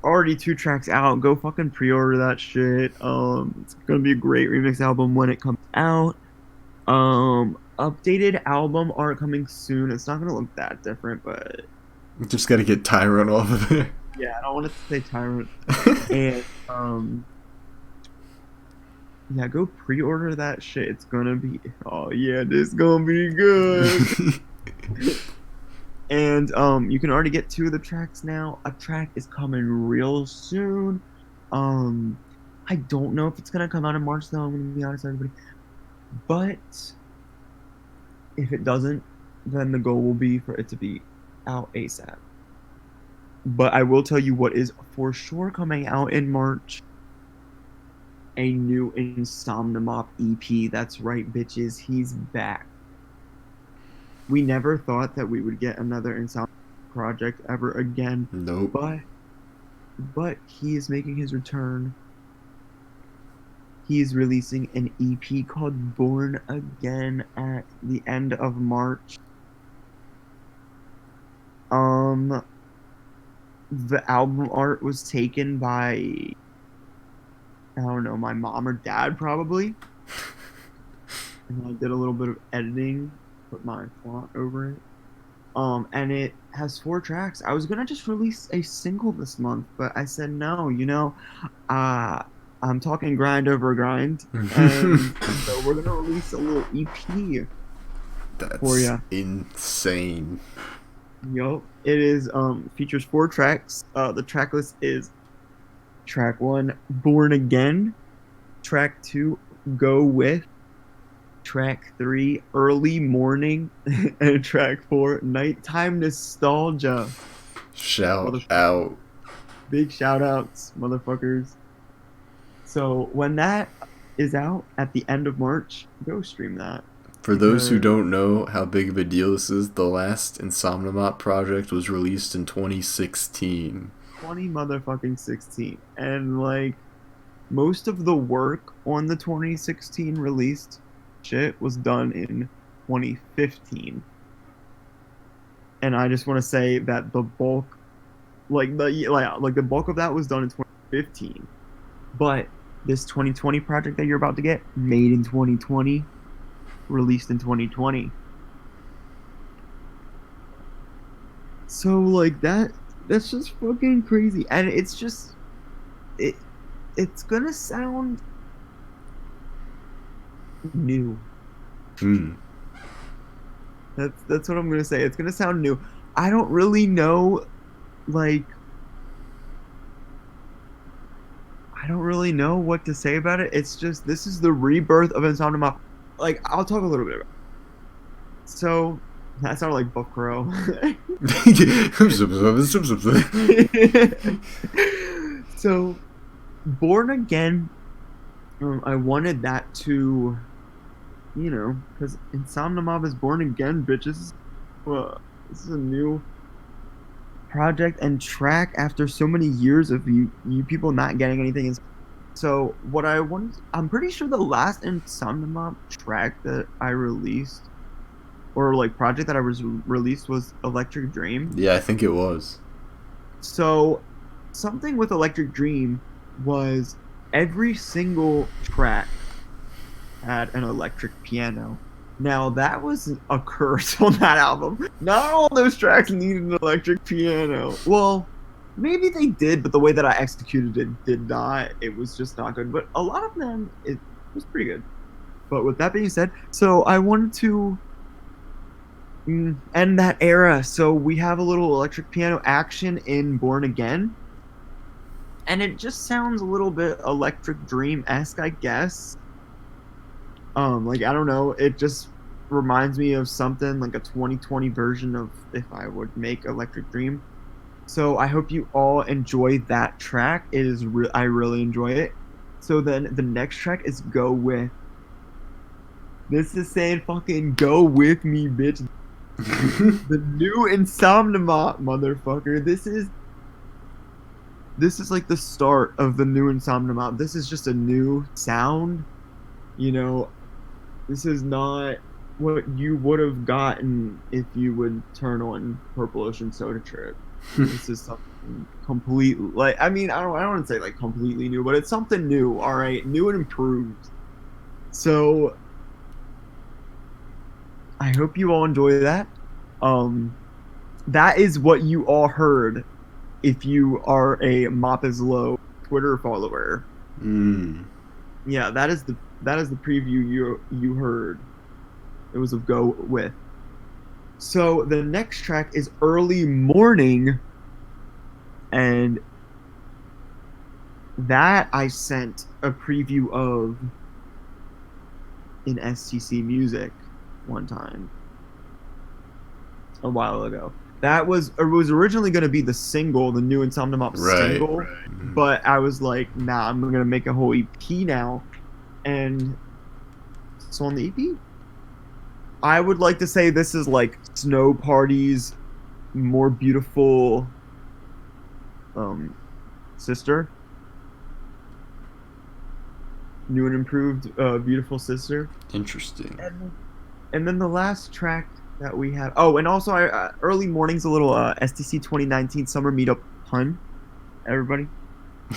already 2 tracks out. Go fucking pre-order that shit. It's gonna be a great remix album when it comes out. Updated album art coming soon. It's not gonna look that different, but Just got to get Tyrone off of there. Yeah, I don't want it to say Tyrant. And yeah, go pre-order that shit. It's gonna be, oh yeah, this gonna be good. And you can already get 2 of the tracks now. A track is coming real soon. Um, I don't know if it's gonna come out in March though, I'm gonna be honest with everybody. But if it doesn't, then the goal will be for it to be out ASAP. But I will tell you what is for sure coming out in March, a new Insomnimop EP. That's right, bitches. He's back. We never thought that we would get another Insomnimop project ever again, Nope. but he is making his return. He is releasing an EP called Born Again at the end of March. The album art was taken by, I don't know, my mom or dad probably. And I did a little bit of editing, put my font over it. And it has 4 tracks. I was gonna just release a single this month, but I said no, I'm talking grind over grind. And so we're gonna release a little EP for That's ya. insane. Yup. It is features 4 tracks. The track list is track 1, Born Again, track 2, Go With, track 3, Early Morning, and track 4, Nighttime Nostalgia. Shout out. Big shout outs, motherfuckers. So when that is out at the end of March, go stream that. For those who don't know how big of a deal this is, the last Insomnimop project was released in 2016. 20 motherfucking 16. And like most of the work on the 2016 released shit was done in 2015. And I just want to say that the bulk the bulk of that was done in 2015. But this 2020 project that you're about to get, made in 2020, released in 2020. So like that's just fucking crazy. And it's just it's gonna sound new. That's what I'm gonna say. It's gonna sound new. I don't really know, like, I don't really know what to say about it. It's just, this is the rebirth of Insomnimop. Like, I'll talk a little bit about it. So that sounded like Buff Crow. So Born Again, I wanted that to, because Insomnimob is born again, bitches. This is a new project and track after so many years of you people not getting anything. So what I'm pretty sure the last Insomnimob track that I released, or like project that I was released, was Electric Dream. Yeah, I think it was. So something with Electric Dream was every single track had an electric piano. Now that was a curse on that album. Not all those tracks needed an electric piano. Well, maybe they did, but the way that I executed it did not. It was just not good. But a lot of them, it was pretty good. But with that being said, so I wanted to end that era. So we have a little electric piano action in Born Again. And it just sounds a little bit Electric Dream-esque, I guess. Like, I don't know, it just reminds me of something like a 2020 version of if I would make Electric Dream. So I hope you all enjoy that track. It is I really enjoy it. So then the next track is Go With. This is saying fucking go with me, bitch. The new Insomnimop, motherfucker. This is like the start of the new Insomnimop. This is just a new sound. This is not what you would have gotten if you would turn on Purple Ocean Soda Trip. This is something completely, like, I mean, I don't want to say like completely new, but it's something new. All right, new and improved. So I hope you all enjoy that. That is what you all heard if you are a Mop is Low Twitter follower. Mm. Yeah, that is the preview you heard. It was of Go With. So the next track is Early Morning, and that I sent a preview of in STC Music one time a while ago. It was originally going to be the single, the new Insomnia Mop Right. single, Mhm. but I was like, nah, I'm going to make a whole EP now. And so on the EP, I would like to say this is like Snow Party's more beautiful um sister, new and improved beautiful sister. Interesting. And then the last track that we have, oh, and also Early Morning's a little STC 2019 summer meetup pun, everybody.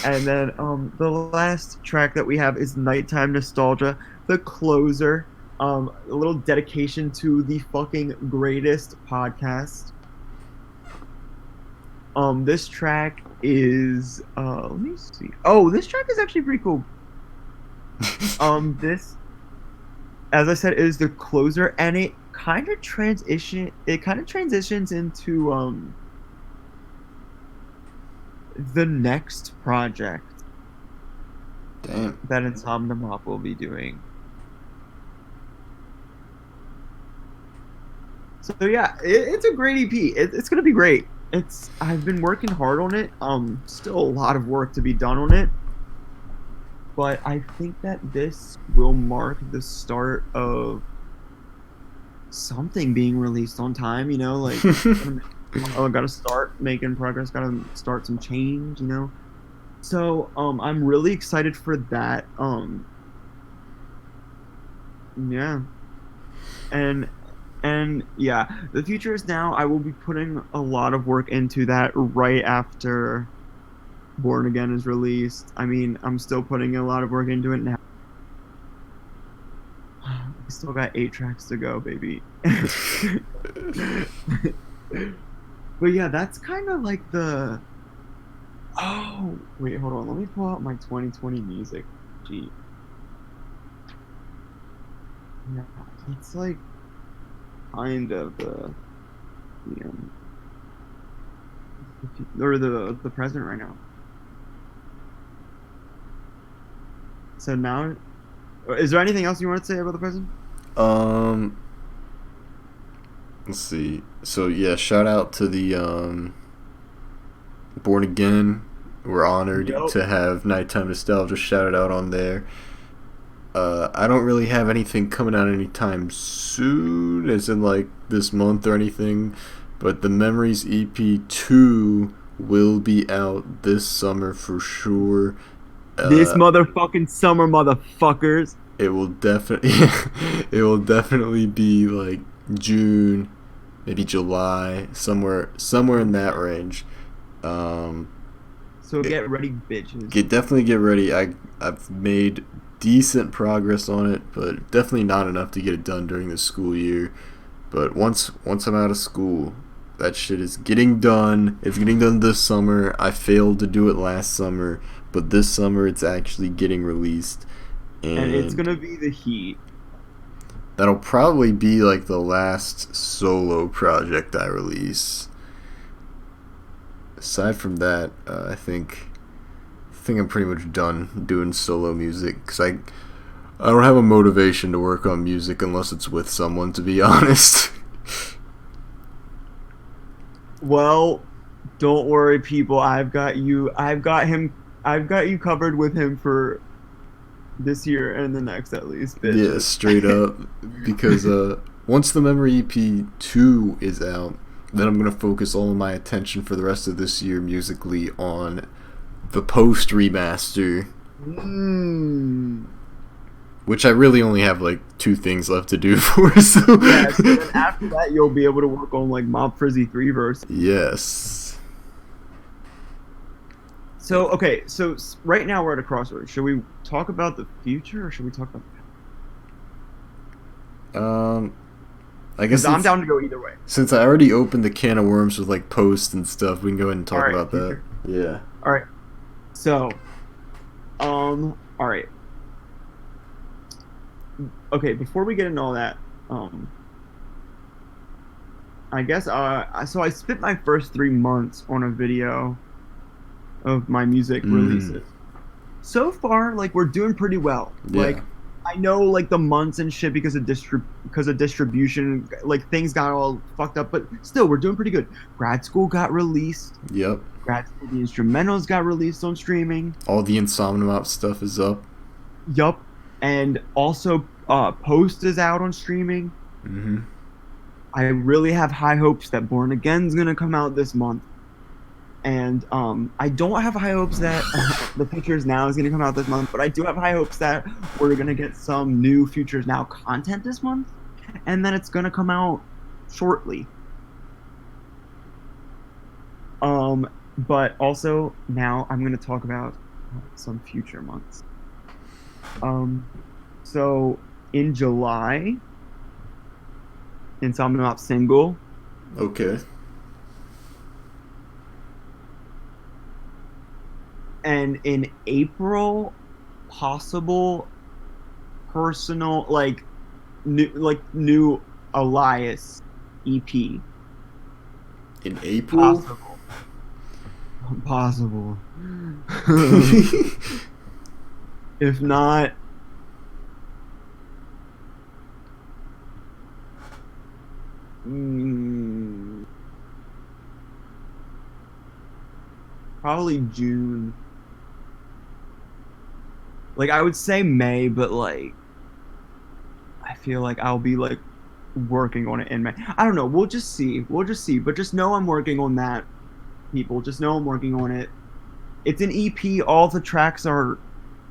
And then the last track that we have is Nighttime Nostalgia, the closer, a little dedication to the fucking greatest podcast. This track is let me see. Oh, this track is actually pretty cool. This, as I said, is the closer, and it kind of transitions into the next project Damn. that Insomnia Mop will be doing. So yeah, it's a great EP. It's gonna be great. I've been working hard on it. Still a lot of work to be done on it, but I think that this will mark the start of something being released on time. You know, like gotta start making progress. Gotta start some change. You know, so I'm really excited for that. Yeah, and yeah, the future is now. I will be putting a lot of work into that right after Born Again is released. I mean, I'm still putting a lot of work into it now. We still got 8 tracks to go, baby. But yeah, that's kind of like the. Oh, wait, hold on. Let me pull out my 2020 music sheet. Yeah, it's like kind of the or the present right now. So now, is there anything else you want to say about the present? Um, let's see. So yeah, shout out to the Born Again. We're honored Yep. to have Nighttime Nostalgia shouted out on there. I don't really have anything coming out anytime soon, as in like this month or anything. But the Memories EP 2 will be out this summer for sure. This Uh, motherfucking summer, motherfuckers. it will definitely it will definitely be like June, maybe July, somewhere in that range. Um, So it, get ready, bitches. definitely get ready. I've made decent progress on it, but definitely not enough to get it done during the school year. But once I'm out of school, that shit is getting done. It's getting done this summer. I failed to do it last summer, but this summer it's actually getting released, And it's and gonna be the heat. that'll probably be like the last solo project I release. Aside from that, I think I'm pretty much done doing solo music because I don't have a motivation to work on music unless it's with someone, to be honest. Well, don't worry, people. I've got you. I've got him. I've got you covered with him for this year and the next, at least, Yeah, bitches. straight up. Because once the Memory EP 2 is out, then I'm gonna focus all of my attention for the rest of this year musically on the post remaster, Mm. which I really only have like 2 things left to do for. So Yeah. So then after that, you'll be able to work on like Mob Frizzy 3 verse. yes. So okay. So right now we're at a crossroads. Should we talk about the future or should we talk about? Um, I guess Because I'm down to go either way. since I already opened the can of worms with like posts and stuff, we can go ahead and All talk right, about that. future. Yeah. All right. So, all right. Okay, before we get into all that, I guess so I spent my first 3 months on a video of my music Mm. releases. So far, like we're doing pretty well. Yeah. Like I know like the months and shit because of distribution, like things got all fucked up, but still we're doing pretty good. Grad School got released. Yep. Grad School the instrumentals got released on streaming. All the Insomniac stuff is up. Yup. And also Post is out on streaming. Mm-hmm. I really have high hopes that Born Again's gonna come out this month. And I don't have high hopes that the Futures Now is gonna come out this month, but I do have high hopes that we're gonna get some new Futures Now content this month, and then it's gonna come out shortly. But also now I'm gonna talk about some future months. So in July, Insomniac single, Okay. and in April, possible personal new Elias EP. In April. Possible. If not, mm, probably June. Like I would say May, but like I feel like I'll be like working on it in May. I don't know. We'll just see. We'll just see. But just know I'm working on that, people. Just know I'm working on it. It's an EP. All the tracks are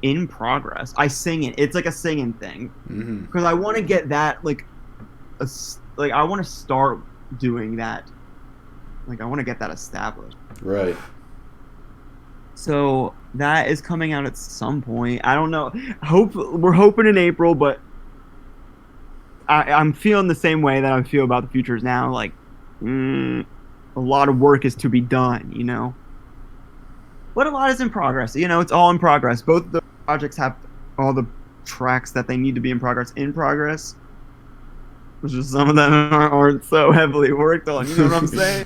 in progress. I sing it. It's like a singing thing Mm-hmm. because I want to get that like I want to start doing that. Like I want to get that established. Right. So that is coming out at some point. I don't know. We're hoping in April, but I'm feeling the same way that I feel about the Futures Now. Like, a lot of work is to be done, you know. But a lot is in progress. You know, it's all in progress. Both the projects have all the tracks that they need to be in progress. Which is some of them aren't so heavily worked on. You know what I'm saying?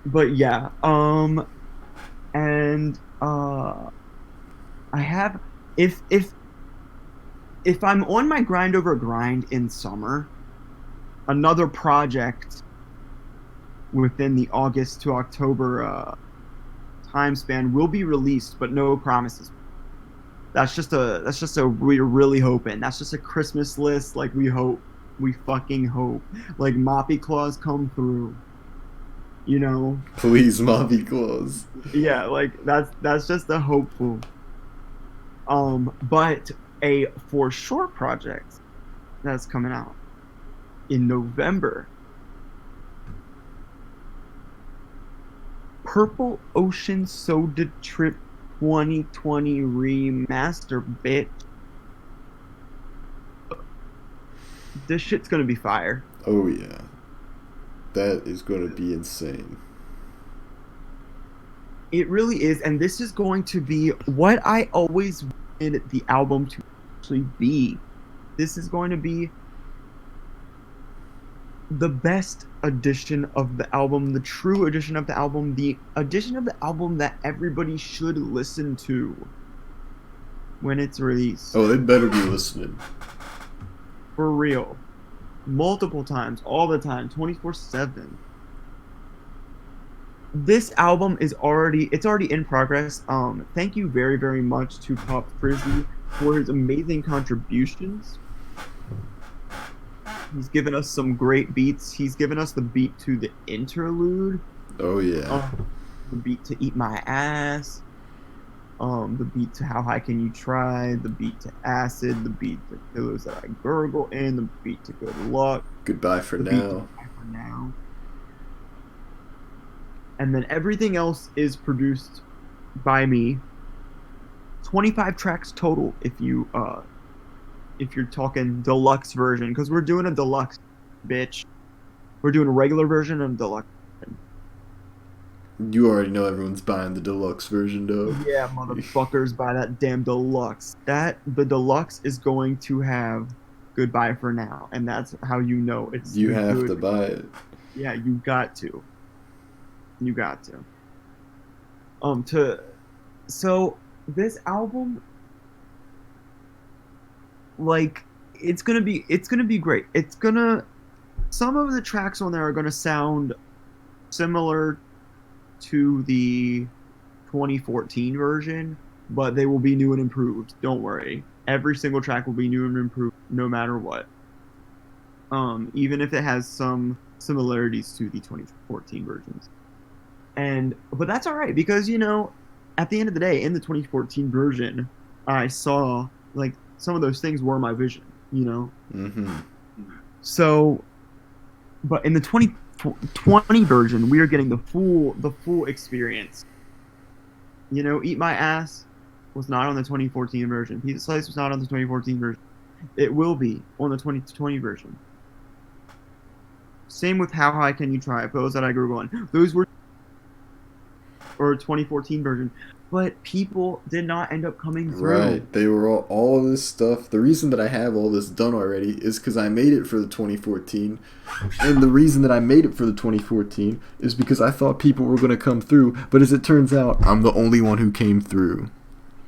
But yeah, and I have if I'm on my grind over grind in summer, another project within the August to October time span will be released, but no promises. That's just a we're really hoping. That's just a Christmas list. Like we fucking hope. Like Moppy Claus come through. You know, Please, Moppy Claus. yeah, like that's just a hopeful. But a for sure project that's coming out in November. Purple Ocean Soda Trip 2020 remaster, bitch. This shit's gonna be fire. Oh yeah. That is going to be insane. It really is, and this is going to be what I always wanted the album to actually be. This is going to be the best edition of the album, the true edition of the album, the edition of the album that everybody should listen to when it's released. Oh, they better be listening. For real. Multiple times, all the time, 24/7. This album is already in progress. Thank you very, very much to Pop Frizzy for his amazing contributions. He's given us some great beats. He's given us the beat to the interlude. Oh yeah. The beat to Eat My Ass. The beat to How High Can You Try, the beat to Acid, the beat to Pillows That I Gurgle In, the beat to Good Luck. Goodbye for the beat to now. Goodbye for Now. And then everything else is produced by me. 25 tracks total if you if you're talking deluxe version, because we're doing a deluxe, bitch. We're doing a regular version and a deluxe. You already know everyone's buying the deluxe version, though. Yeah, motherfuckers, buy that damn deluxe. The deluxe is going to have goodbye for now, and that's how you know it's You a have to good. buy it. Yeah, you got to. You got to. To so this album, like, it's gonna be great. Some of the tracks on there are gonna sound similar to the 2014 version, but they will be new and improved. Don't worry. Every single track will be new and improved no matter what. Even if it has some similarities to the 2014 versions. But that's all right because at the end of the day, in the 2014 version, I saw like some of those things were my vision. Mm-hmm. So, but in the 2020 version, we are getting the full experience. Eat My Ass was not on the 2014 version. Pizza Slice was not on the 2014 version. It will be on the 2020 version. Same with How High Can You Try? Those that I grew on. Those were or 2014 version, but people did not end up coming through. Right. They were all this stuff. The reason that I have all this done already is because I made it for the 2014. And the reason that I made it for the 2014 is because I thought people were going to come through. But as it turns out, I'm the only one who came through.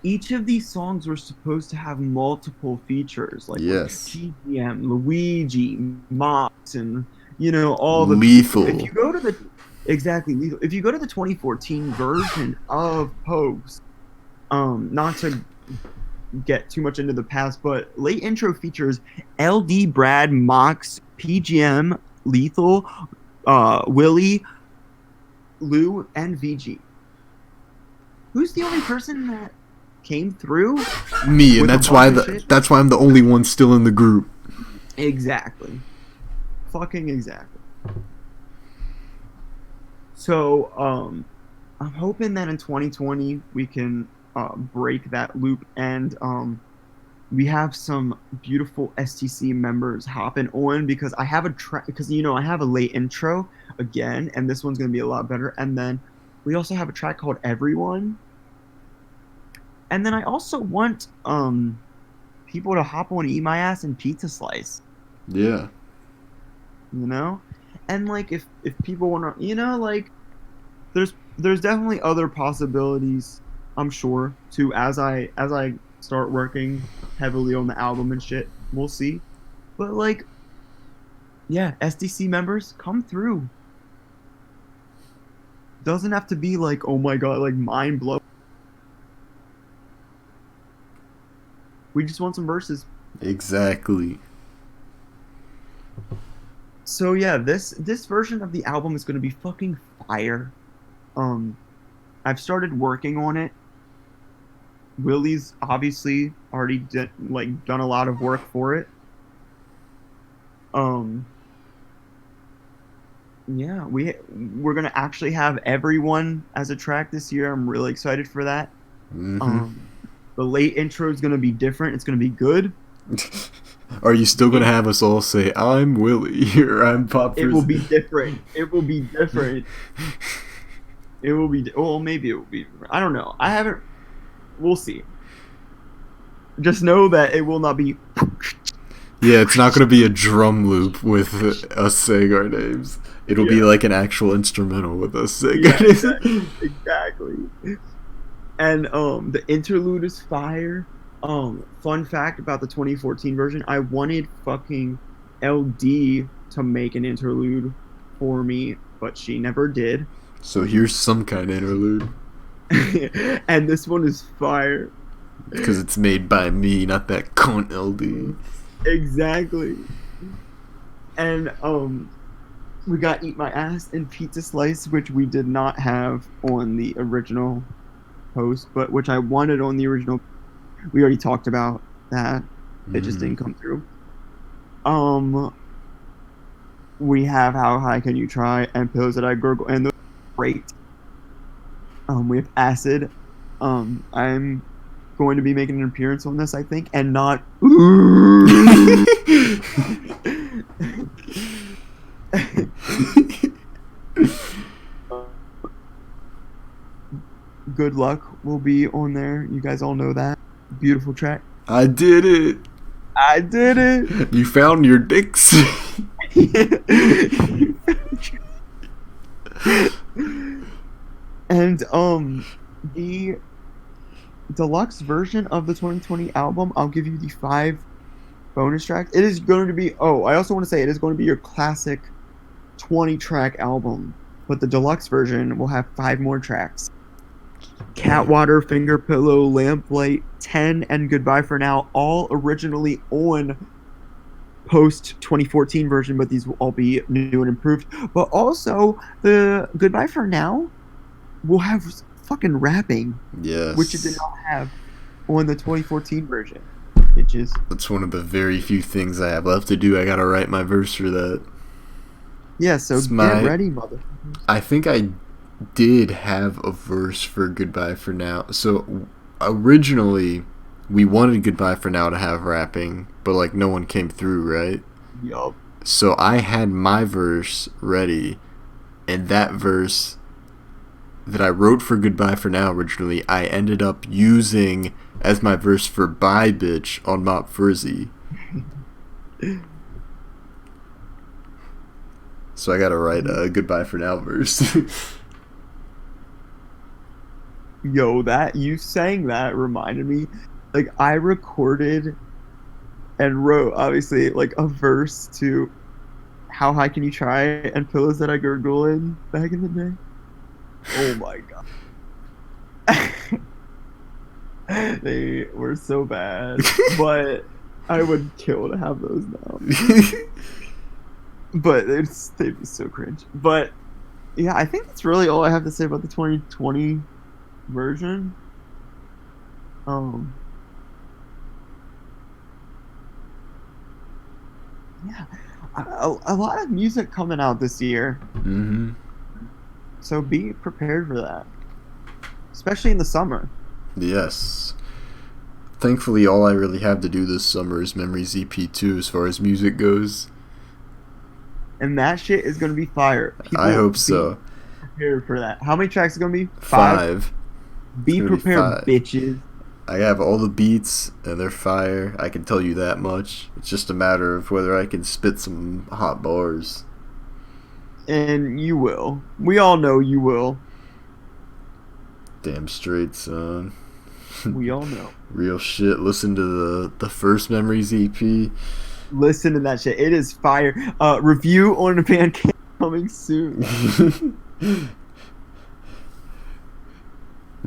Each of these songs were supposed to have multiple features, like Yes. GM, Luigi, Mox, and all the Lethal. If you go to the exactly lethal, if you go to the 2014 version of Post, not to get too much into the past, but late intro features LD, Brad, Mox, PGM, Lethal, Willie, Lou, and VG. Who's the only person that came through? Me, and that's why I'm the only one still in the group. Exactly. Fucking exactly. So, I'm hoping that in 2020 we can break that loop and we have some beautiful STC members hopping on because I have a track because I have a late intro again, and this one's gonna be a lot better. And then we also have a track called Everyone. And then I also want people to hop on Eat My Ass and Pizza Slice. Yeah. And like if people want to like there's definitely other possibilities, I'm sure, too, as I start working heavily on the album and shit. We'll see. But like, yeah, SDC members, come through. Doesn't have to be like, oh my god, like mind blow. We just want some verses. Exactly. So yeah, this version of the album is gonna be fucking fire. I've started working on it. Willie's obviously already done a lot of work for it. Yeah, we're gonna actually have Everyone as a track this year. I'm really excited for that. Mm-hmm. The late intro is gonna be different. It's gonna be good. Are you still gonna have us all say I'm Willie or I'm Pop? It will be different. It will be different. It will be. Well, maybe it will be. I don't know. I haven't. We'll see. Just know that it will not be. Yeah, it's not gonna be a drum loop with us saying our names. It'll be like an actual instrumental with us saying our names. Exactly. And the interlude is fire. Fun fact about the 2014 version: I wanted fucking LD to make an interlude for me, but she never did. So here's some kind of interlude. And this one is fire. Because it's made by me, not that cunt LD. Exactly. And we got Eat My Ass and Pizza Slice, which we did not have on the original Post, but which I wanted on the original. We already talked about that. It just didn't come through. We have How High Can You Try and Pills That I Gurgle, and those are great. We have Acid. I'm going to be making an appearance on this, I think, and not. Good Luck will be on there. You guys all know that. Beautiful track. I did it. I did it. You found your dicks. And the deluxe version of the 2020 album, I'll give you the 5 bonus tracks. It is going to be, oh, I also want to say it is going to be your classic 20-track album, but the deluxe version will have 5 more tracks. Catwater, Finger Pillow, Lamplight, 10, and Goodbye for Now, all originally on post 2014 version, but these will all be new and improved. But also, the Goodbye for Now will have fucking rapping, Yes. which it did not have on the 2014 version. Bitches. That's one of the very few things I have left to do. I gotta write my verse for that. Yeah, so It's get ready, mother. I think I did have a verse for Goodbye for Now. So originally, we wanted Goodbye for Now to have rapping, but like no one came through, right? Yup. So I had my verse ready, and that verse that I wrote for Goodbye for Now originally, I ended up using as my verse for Bye Bitch on Mop Frizzy. So I gotta write a Goodbye for Now verse. Yo, that you saying that reminded me, like I recorded and wrote obviously like a verse to How High Can You Try and Pillows That I Gurgle In back in the day. Oh my god. They were so bad, but I would kill to have those now. But they'd be so cringe. But yeah, I think that's really all I have to say about the 2020 version. Yeah, a lot of music coming out this year. Mm-hmm. So be prepared for that, especially in the summer. Yes. Thankfully, all I really have to do this summer is Memories EP2 as far as music goes. And that shit is going to be fire. I hope so. Prepared for that. How many tracks is it going to be? 5. Be prepared, bitches. I have all the beats, and they're fire. I can tell you that much. It's just a matter of whether I can spit some hot bars. And you will. We all know you will. Damn straight, son. We all know. Real shit. Listen to the first Memories EP. Listen to that shit. It is fire. Review on the Bandcamp coming soon.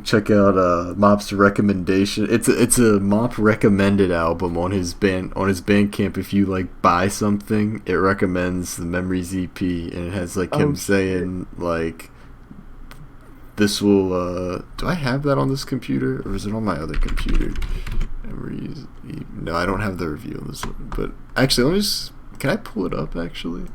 Check out Mop's recommendation. It's a Mop recommended album on his Bandcamp. If you like buy something, it recommends the Memories EP, and it has like him saying like, this will do I have that on this computer or is it on my other computer? Memories. No, I don't have the review on this one. But actually, can I pull it up actually?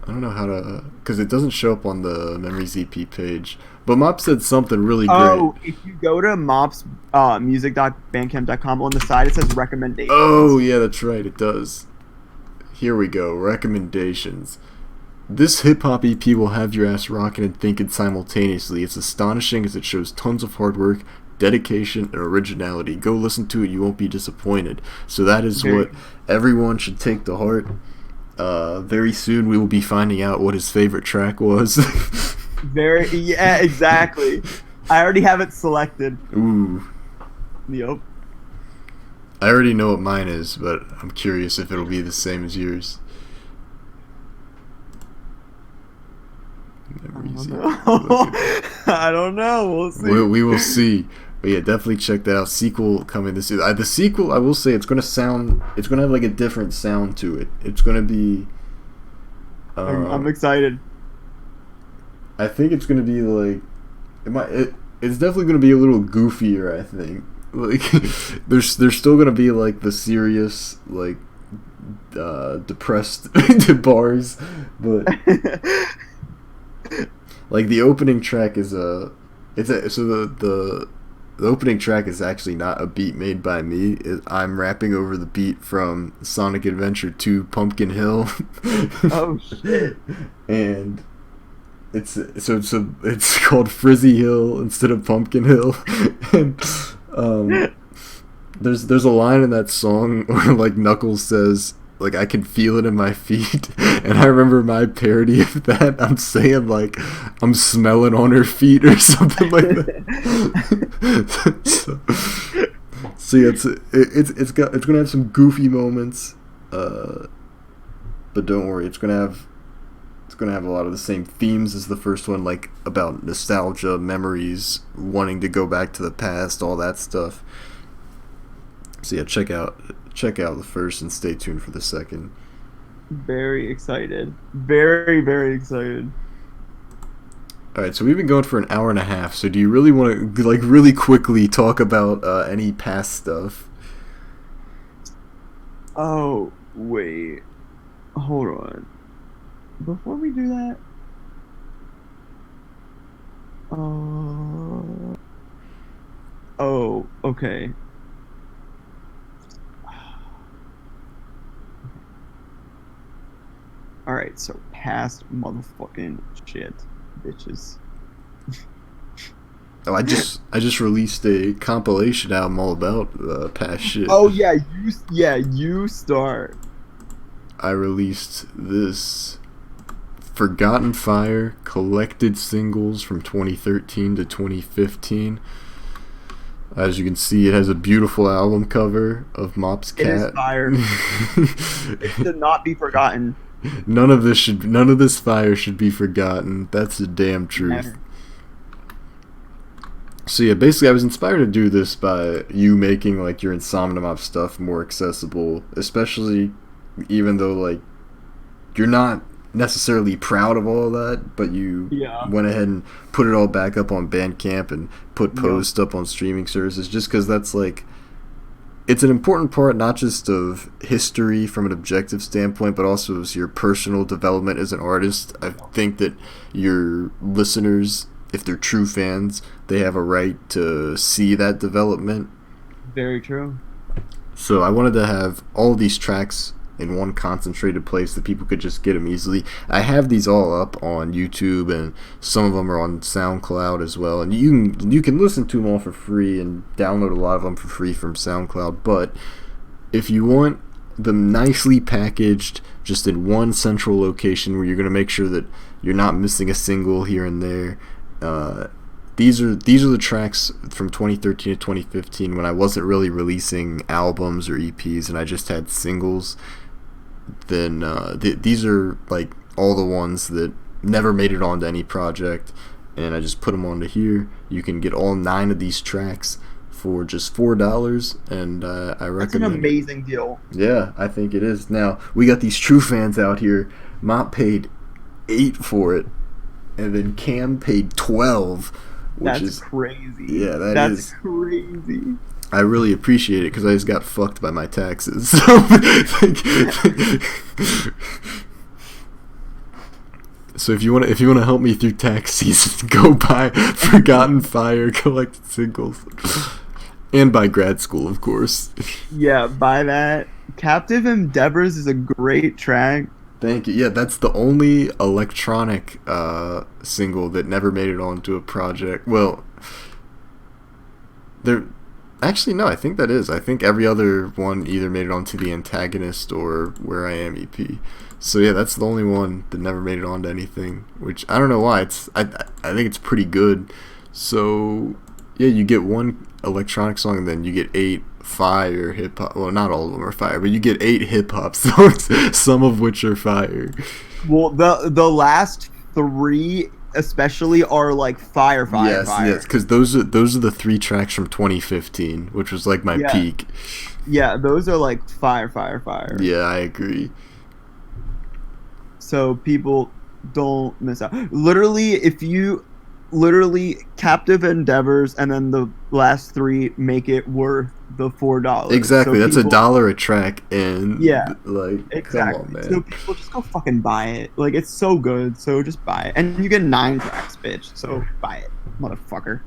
I don't know how to, because it doesn't show up on the Memories EP page. But Mop said something really great. Oh, if you go to Mop's music.bandcamp.com, on the side it says recommendations. Oh, yeah, that's right, it does. Here we go, recommendations. This hip-hop EP will have your ass rocking and thinking simultaneously. It's astonishing as it shows tons of hard work, dedication, and originality. Go listen to it, you won't be disappointed. So that is what everyone should take to heart. Very soon we will be finding out what his favorite track was. Yeah, exactly. I already have it selected. Ooh. Yep. I already know what mine is, but I'm curious if it'll be the same as yours. I don't know. We'll see. We will see. But yeah, definitely check that out. Sequel coming this year. The sequel, I will say, it's gonna have like a different sound to it. It's gonna be. I'm excited. I think it's gonna be like, it's definitely gonna be a little goofier. I think like there's still gonna be like the serious like depressed bars, but like the opening track is the the opening track is actually not a beat made by me. I'm rapping over the beat from Sonic Adventure 2 Pumpkin Hill. Oh shit. And it's called Frizzy Hill instead of Pumpkin Hill. And there's a line in that song where like Knuckles says, like, I can feel it in my feet. And I remember my parody of that. I'm saying, like, I'm smelling on her feet or something like that. so yeah, it's gonna have some goofy moments, but don't worry, it's gonna have a lot of the same themes as the first one, like about nostalgia, memories, wanting to go back to the past, all that stuff. So yeah, check out the first and stay tuned for the second. Very excited. Very, very excited. All right, so we've been going for an hour and a half. So do you really want to like really quickly talk about any past stuff? Oh, wait. Hold on. Before we do that, oh, okay. All right, so past motherfucking shit, bitches. Oh, I just released a compilation album all about past shit. Oh yeah, you start. I released this Forgotten Fire collected singles from 2013 to 2015. As you can see, it has a beautiful album cover of Mop's cat. It is fire. It should not be forgotten. None of this fire should be forgotten. That's the damn truth. Never. So yeah, basically I was inspired to do this by you making like your Insomnia Mop stuff more accessible, especially even though like you're not necessarily proud of all that, but you went ahead and put it all back up on Bandcamp and put posts up on streaming services, just because that's like, it's an important part not just of history from an objective standpoint, but also as your personal development as an artist. I think that your listeners, if they're true fans, they have a right to see that development. Very true. So I wanted to have all these tracks in one concentrated place that people could just get them easily. I have these all up on YouTube, and some of them are on SoundCloud as well. And you can listen to them all for free and download a lot of them for free from SoundCloud. But if you want them nicely packaged, just in one central location where you're going to make sure that you're not missing a single here and there, these are the tracks from 2013 to 2015 when I wasn't really releasing albums or EPs and I just had singles. Then these are like all the ones that never made it onto any project, and I just put them onto here. You can get all 9 of these tracks for just $4, and I recommend. That's an amazing deal. Yeah, I think it is. Now we got these true fans out here. Mop paid $8 for it, and then Cam paid $12, which is crazy. Yeah, that's crazy. I really appreciate it because I just got fucked by my taxes. So if you want to help me through tax season, go buy Forgotten Fire collected singles, and buy Grad School, of course. Yeah, buy that. Captive Endeavors is a great track. Thank you. Yeah, that's the only electronic single that never made it onto a project. Well, there. Actually, no, I think that is. I think every other one either made it onto the Antagonist or Where I Am EP. So yeah, that's the only one that never made it onto anything, which I don't know why. I think it's pretty good. So yeah, you get one electronic song and then you get 8 fire hip hop. Well, not all of them are fire, but you get 8 hip hop songs, some of which are fire. Well, the last 3 especially are like fire. Yes, because those are the 3 tracks from 2015, which was like my peak. Yeah, those are like fire. Yeah, I agree. So people don't miss out. Literally, Captive Endeavors and then the last 3 make it worth the $4. Exactly, so that's $1 a track, and like, exactly. Come on, man. So people just go fucking buy it. Like, it's so good, so just buy it. And you get 9 tracks, bitch. So buy it, motherfucker.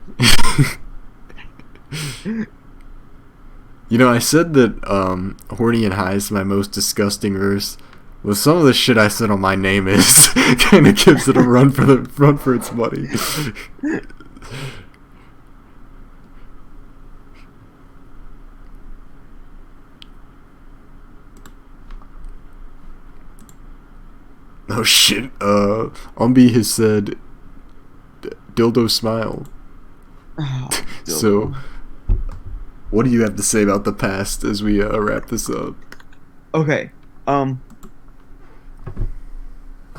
You know, I said that Horny and High is my most disgusting verse. Well, some of the shit I said on My Name Is kind of gives it a run for its money. Oh shit. Umbi has said dildo smile. Oh, So, what do you have to say about the past as we wrap this up? okay.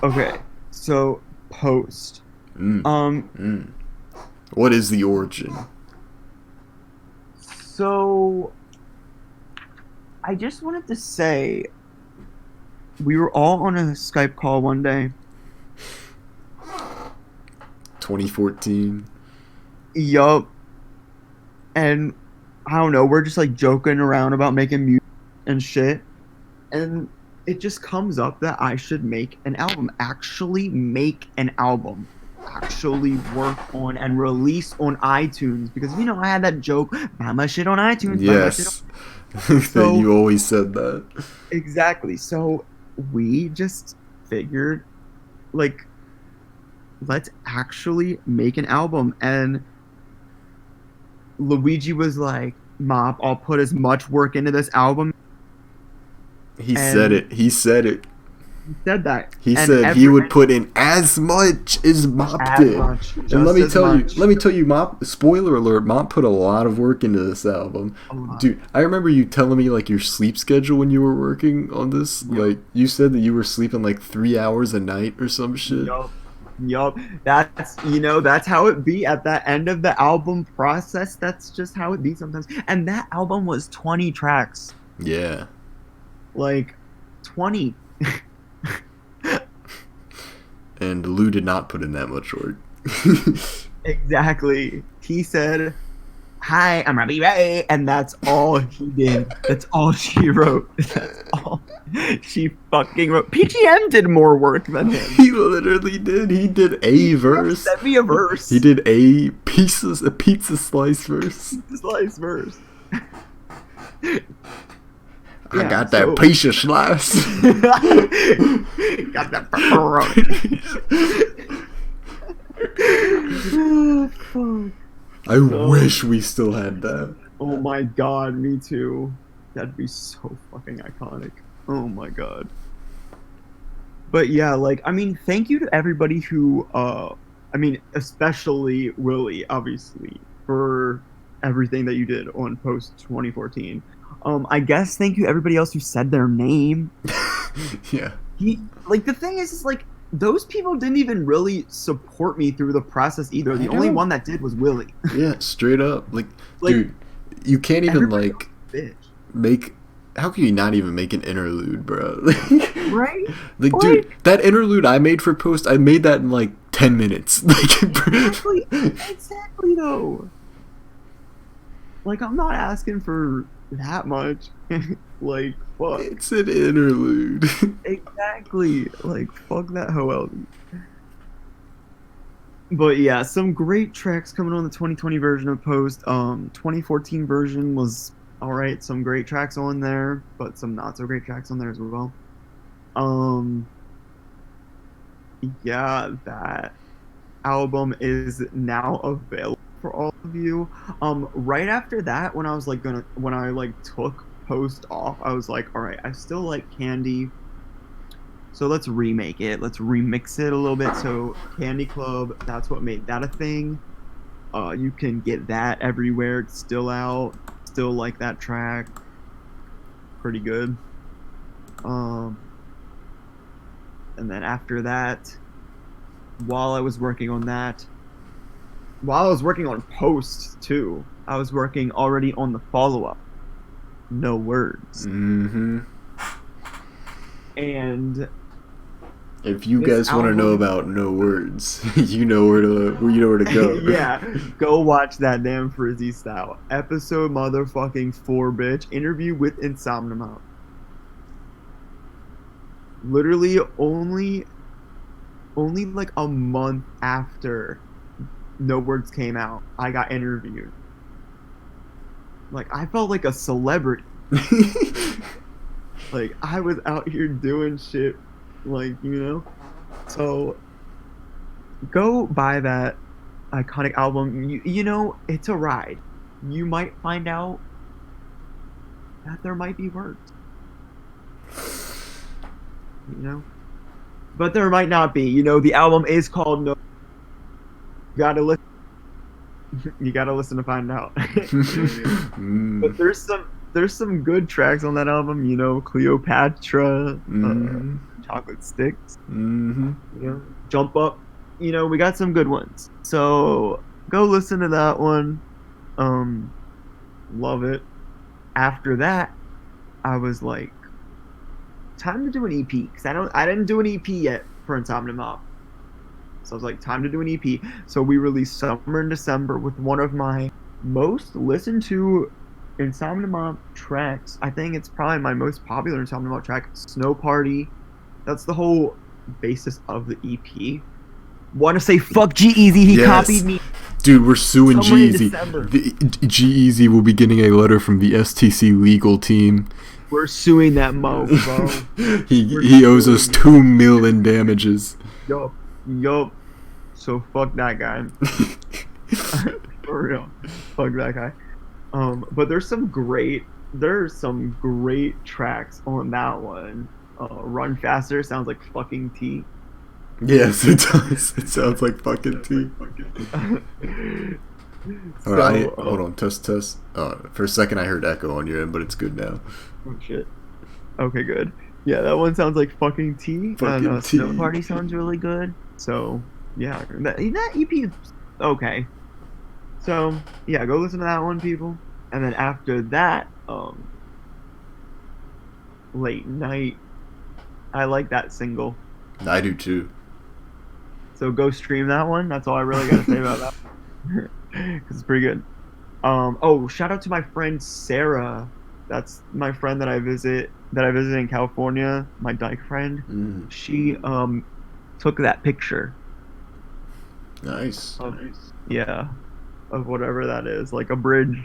Okay. So post. Mm. Um. Mm. What is the origin? So I just wanted to say we were all on a Skype call one day. 2014. Yup. And I don't know, we're just like joking around about making music and shit. And it just comes up that I should make an album. Actually make an album. Actually work on and release on iTunes. Because I had that joke, buy my shit on iTunes, buy my shit on. Yes. That So you always said that. exactly. So we just figured like let's actually make an album. And Luigi was like, Mop, I'll put as much work into this album. He said And it. He said it. he said that. He And said he would put in as much as Mop as did. much, And just as much. let me tell you, Mop. Spoiler alert: Mop put a lot of work into this album, A lot. dude. I remember you telling me like your sleep schedule when you were working on this. Yep. Like you said that you were sleeping like 3 hours a night or some shit. Yup. That's how it be at that end of the album process. That's just how it be sometimes. And that album was 20 tracks. Yeah. Like 20. And Lou did not put in that much work. Exactly. He said, "Hi, I'm Robbie Ray," and that's all he did. That's all she wrote. That's all she fucking wrote. PGM did more work than him. He literally did. He did a verse. Send me a verse. He did a pizza slice verse. Slice verse. I got that pizza slice. Got that pepperoni. Oh, fuck. I wish we still had that. Oh my god, me too. That'd be so fucking iconic. Oh my god. But yeah, thank you to everybody who, especially Willie, obviously, for everything that you did on post 2014. I guess thank you everybody else who said their name. Yeah. The thing is those people didn't even really support me through the process either. The only one that did was Willie. Yeah, straight up. Dude, you can't even make. How can you not even make an interlude, bro? Right? Dude, that interlude I made for post, I made that in 10 minutes. Exactly though. I'm not asking for that much. Fuck. It's an interlude. Exactly. Fuck that hoe. But yeah, some great tracks coming on the 2020 version of Post. 2014 version was alright. Some great tracks on there, but some not so great tracks on there as well. Yeah, that album is now available for all of you. Right after that, when I was when I took Post off, I was like, all right, I still like Candy, so let's remake it. Let's remix it a little bit. So Candy Club, that's what made that a thing. You can get that everywhere. It's still out. Still like that track. Pretty good. And then after that, while I was working on Post too, I was working already on the follow-up, No Words. Mm-hmm. And if you guys want to know about No Words, you know where to go. Yeah, go watch that damn Frizzy Style episode motherfucking 4, bitch. Interview with Insomniac. Literally only a month after No Words came out, I got interviewed. Like I felt like a celebrity. Like I was out here doing shit, like So go buy that iconic album. It's a ride. You might find out that there might be words. But there might not be. The album is called No. You gotta listen. You gotta listen to find out. But there's some good tracks on that album. Cleopatra, Chocolate Sticks. Jump Up. We got some good ones. So go listen to that one. Love it. After that, I was like, time to do an EP because I didn't do an EP yet for Insomnia Mob. So I was like, time to do an EP. So we released Summer in December with one of my most listened to Insomnia Mob tracks. I think it's probably my most popular Insomnia Mob track, Snow Party. That's the whole basis of the EP. Want to say fuck G-Eazy, he copied me. Dude, we're suing G-Eazy. G-Eazy will be getting a letter from the STC legal team. We're suing that mo, bro. he owes us $2 million damages. Yup. So fuck that guy. For real. Fuck that guy. But there's some great tracks on that one. Run Faster sounds like fucking T. Yes, it does. It sounds like fucking T. Hold on, test. For a second I heard echo on your end, but it's good now. Oh shit. Okay, good. Yeah, that one sounds like fucking T. Fucking T. Snow Party sounds really good. So yeah, that EP is okay. So yeah, go listen to that one, people. And then after that, Late Night. I like that single. I do too. So go stream that one. That's all I really gotta say about that. Cause it's pretty good. Shout out to my friend Sarah. That's my friend that I visited in California. My dyke friend. She took that picture. Nice. Of whatever that is, like a bridge,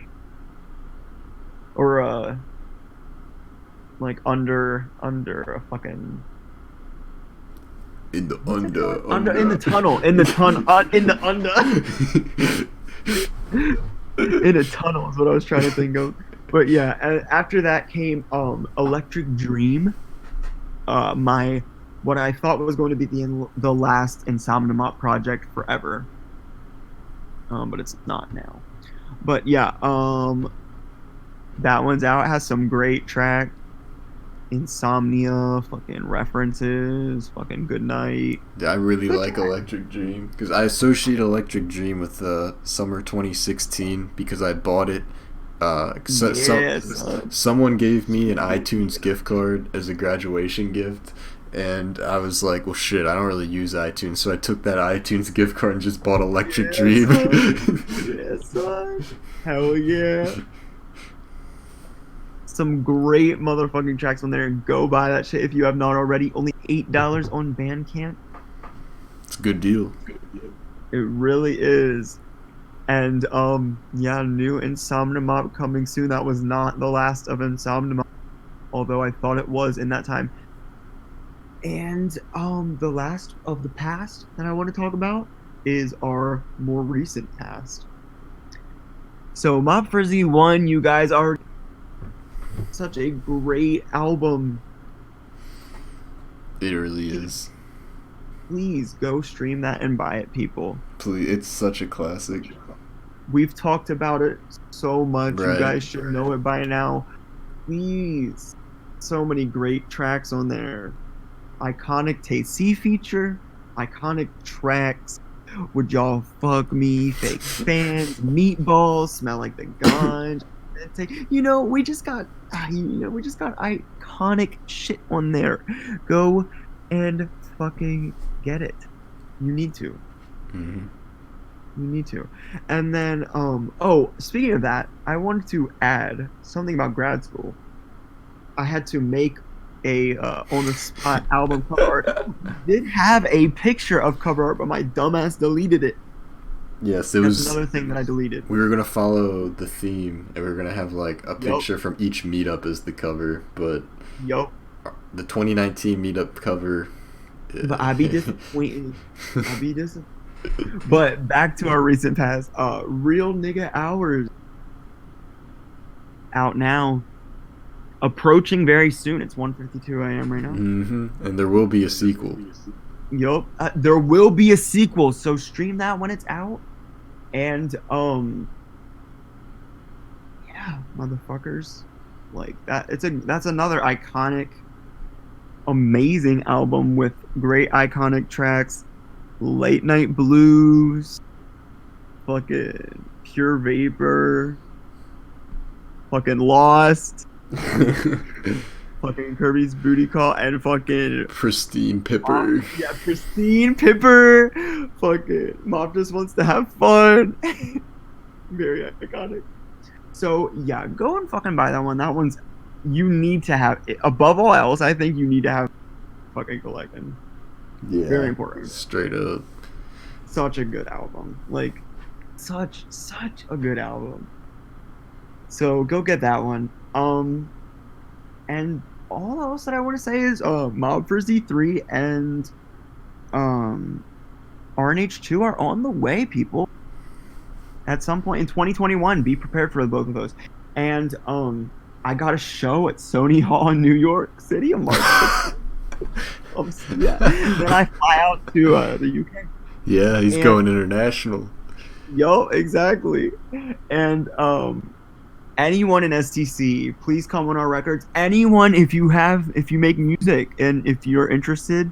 or like under a fucking. In the tunnel in a tunnel is what I was trying to think of. But yeah, after that came Electric Dream, what I thought was going to be the last Insomnia Mob project forever, but it's not now. But yeah, that one's out. It has some great tracks. Insomnia, fucking References, fucking Good Night. Yeah, I really like Electric Dream because I associate Electric Dream with summer 2016 because I bought it. Someone gave me an iTunes gift card as a graduation gift, and I was like, well, shit, I don't really use iTunes, so I took that iTunes gift card and just bought Electric Dream. Yes, son. Hell yeah. Some great motherfucking tracks on there. Go buy that shit if you have not already. Only $8 on Bandcamp. It's a good deal. It really is. And new Insomnia Mob coming soon. That was not the last of Insomnia Mob, although I thought it was in that time. And the last of the past that I want to talk about is our more recent past. So Mob Frizzy 1, you guys already. Such a great album. It really is. Please go stream that and buy it, people. Please, it's such a classic. We've talked about it so much. Right. You guys should know it by now. Please. So many great tracks on there. Iconic TC feature. Iconic tracks. Would y'all fuck me? Fake fans. Meatballs. Smell like the gun. We just got iconic shit on there. Go and fucking get it. You need to. Mm-hmm. You need to. And then, speaking of that, I wanted to add something about Grad School. I had to make a on the spot album cover art. Did have a picture of cover art, but my dumbass deleted it. Yes, it That's was. another thing that I deleted. We were gonna follow the theme, and we were gonna have like a Yup. picture from each meetup as the cover. But Yup. the 2019 meetup cover. But I be disappointed. I be disappointed. But back to our recent past. Real Nigga Hours out now. Approaching very soon. It's 1:52 a.m. right now. And there will be a sequel. Yup. There will be a sequel, so stream that when it's out. And yeah, motherfuckers. Like that that's another iconic, amazing album with great iconic tracks. Late Night Blues, fucking Pure Vapor, fucking Lost, fucking Kirby's Booty Call, and fucking Pristine Pipper. yeah, Pristine Pipper. Fucking Mom Just Wants to Have Fun. Very iconic. So yeah, go and fucking buy that one. That one's, you need to have it. Above all else, I think you need to have fucking collecting. Yeah, very important. Straight up. Such a good album. Like, such a good album. So go get that one. And all else that I want to say is Mob Frizzy 3 and RNH2 are on the way, people. At some point in 2021, be prepared for both of those. And I got a show at Sony Hall in New York City on March 6th. Yeah. Then I fly out to the UK. Yeah, he's going international. Yo, exactly. And anyone in STC, please come on our records. Anyone, if you make music and if you're interested,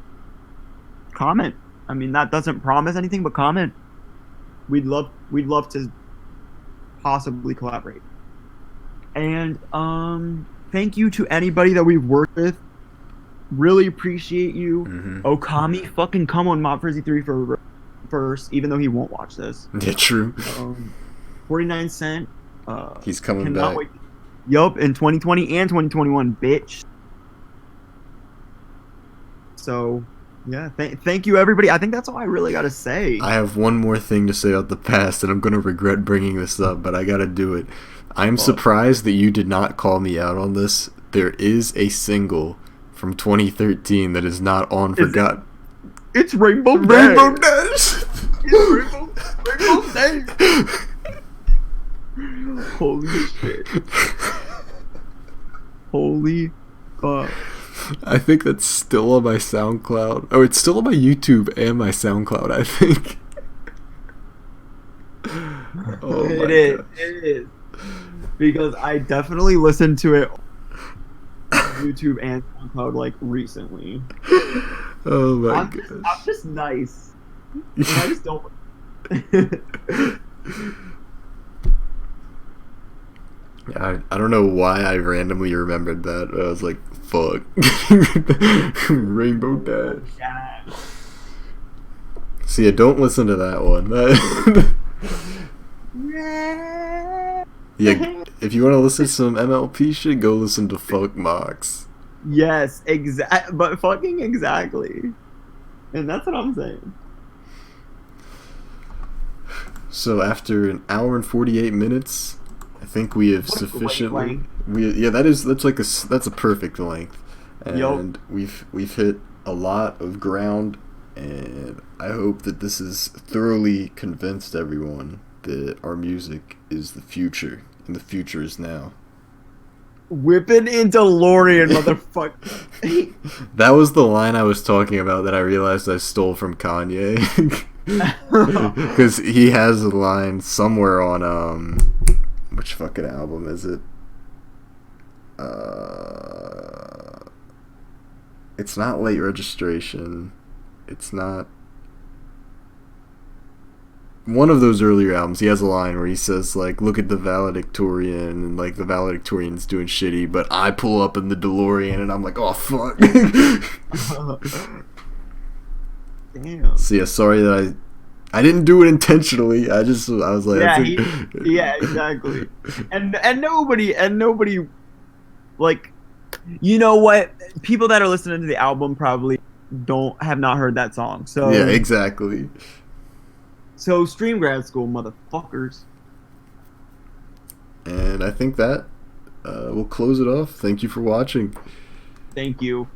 comment. I mean, that doesn't promise anything, but comment. We'd love to possibly collaborate. And thank you to anybody that we've worked with. Really appreciate you. Okami, fucking come on Mob Frizzy 3 for first, even though he won't watch this. Yeah, true. 49 Cent. He's coming back. Wait. Yup, in 2020 and 2021, bitch. So, yeah, thank you, everybody. I think that's all I really got to say. I have one more thing to say about the past, and I'm going to regret bringing this up, but I got to do it. I'm surprised that you did not call me out on this. There is a single from 2013 that is not on Forgotten. It's Rainbow Dash. Rainbow Dash. It's Rainbow Dash. Holy shit. Holy fuck. I think that's still on my SoundCloud. Oh, it's still on my YouTube and my SoundCloud, I think. Oh my God. It is. Because I definitely listened to it on YouTube and SoundCloud like recently. Oh my God. I'm just nice. I just don't. I don't know why I randomly remembered that. I was like, fuck. Rainbow Dash. Yeah. See, don't listen to that one. Yeah, if you want to listen to some MLP shit, go listen to Fuck Mox. Yes, but fucking exactly. And that's what I'm saying. So after an hour and 48 minutes, I think we have sufficiently. That's a perfect length, and we've hit a lot of ground, and I hope that this has thoroughly convinced everyone that our music is the future, and the future is now. Whipping into DeLorean, motherfucker. That was the line I was talking about that I realized I stole from Kanye. Because he has a line somewhere on, which fucking album is it? It's not Late Registration. It's not one of those earlier albums. He has a line where he says, like, look at the valedictorian, and like the valedictorian's doing shitty, but I pull up in the DeLorean and I'm like, oh fuck. Damn. So yeah, sorry that I didn't do it intentionally. I was like, yeah, exactly. And nobody, like, you know what? People that are listening to the album probably have not heard that song. So yeah, exactly. So stream grad school, motherfuckers. And I think that we'll close it off. Thank you for watching. Thank you.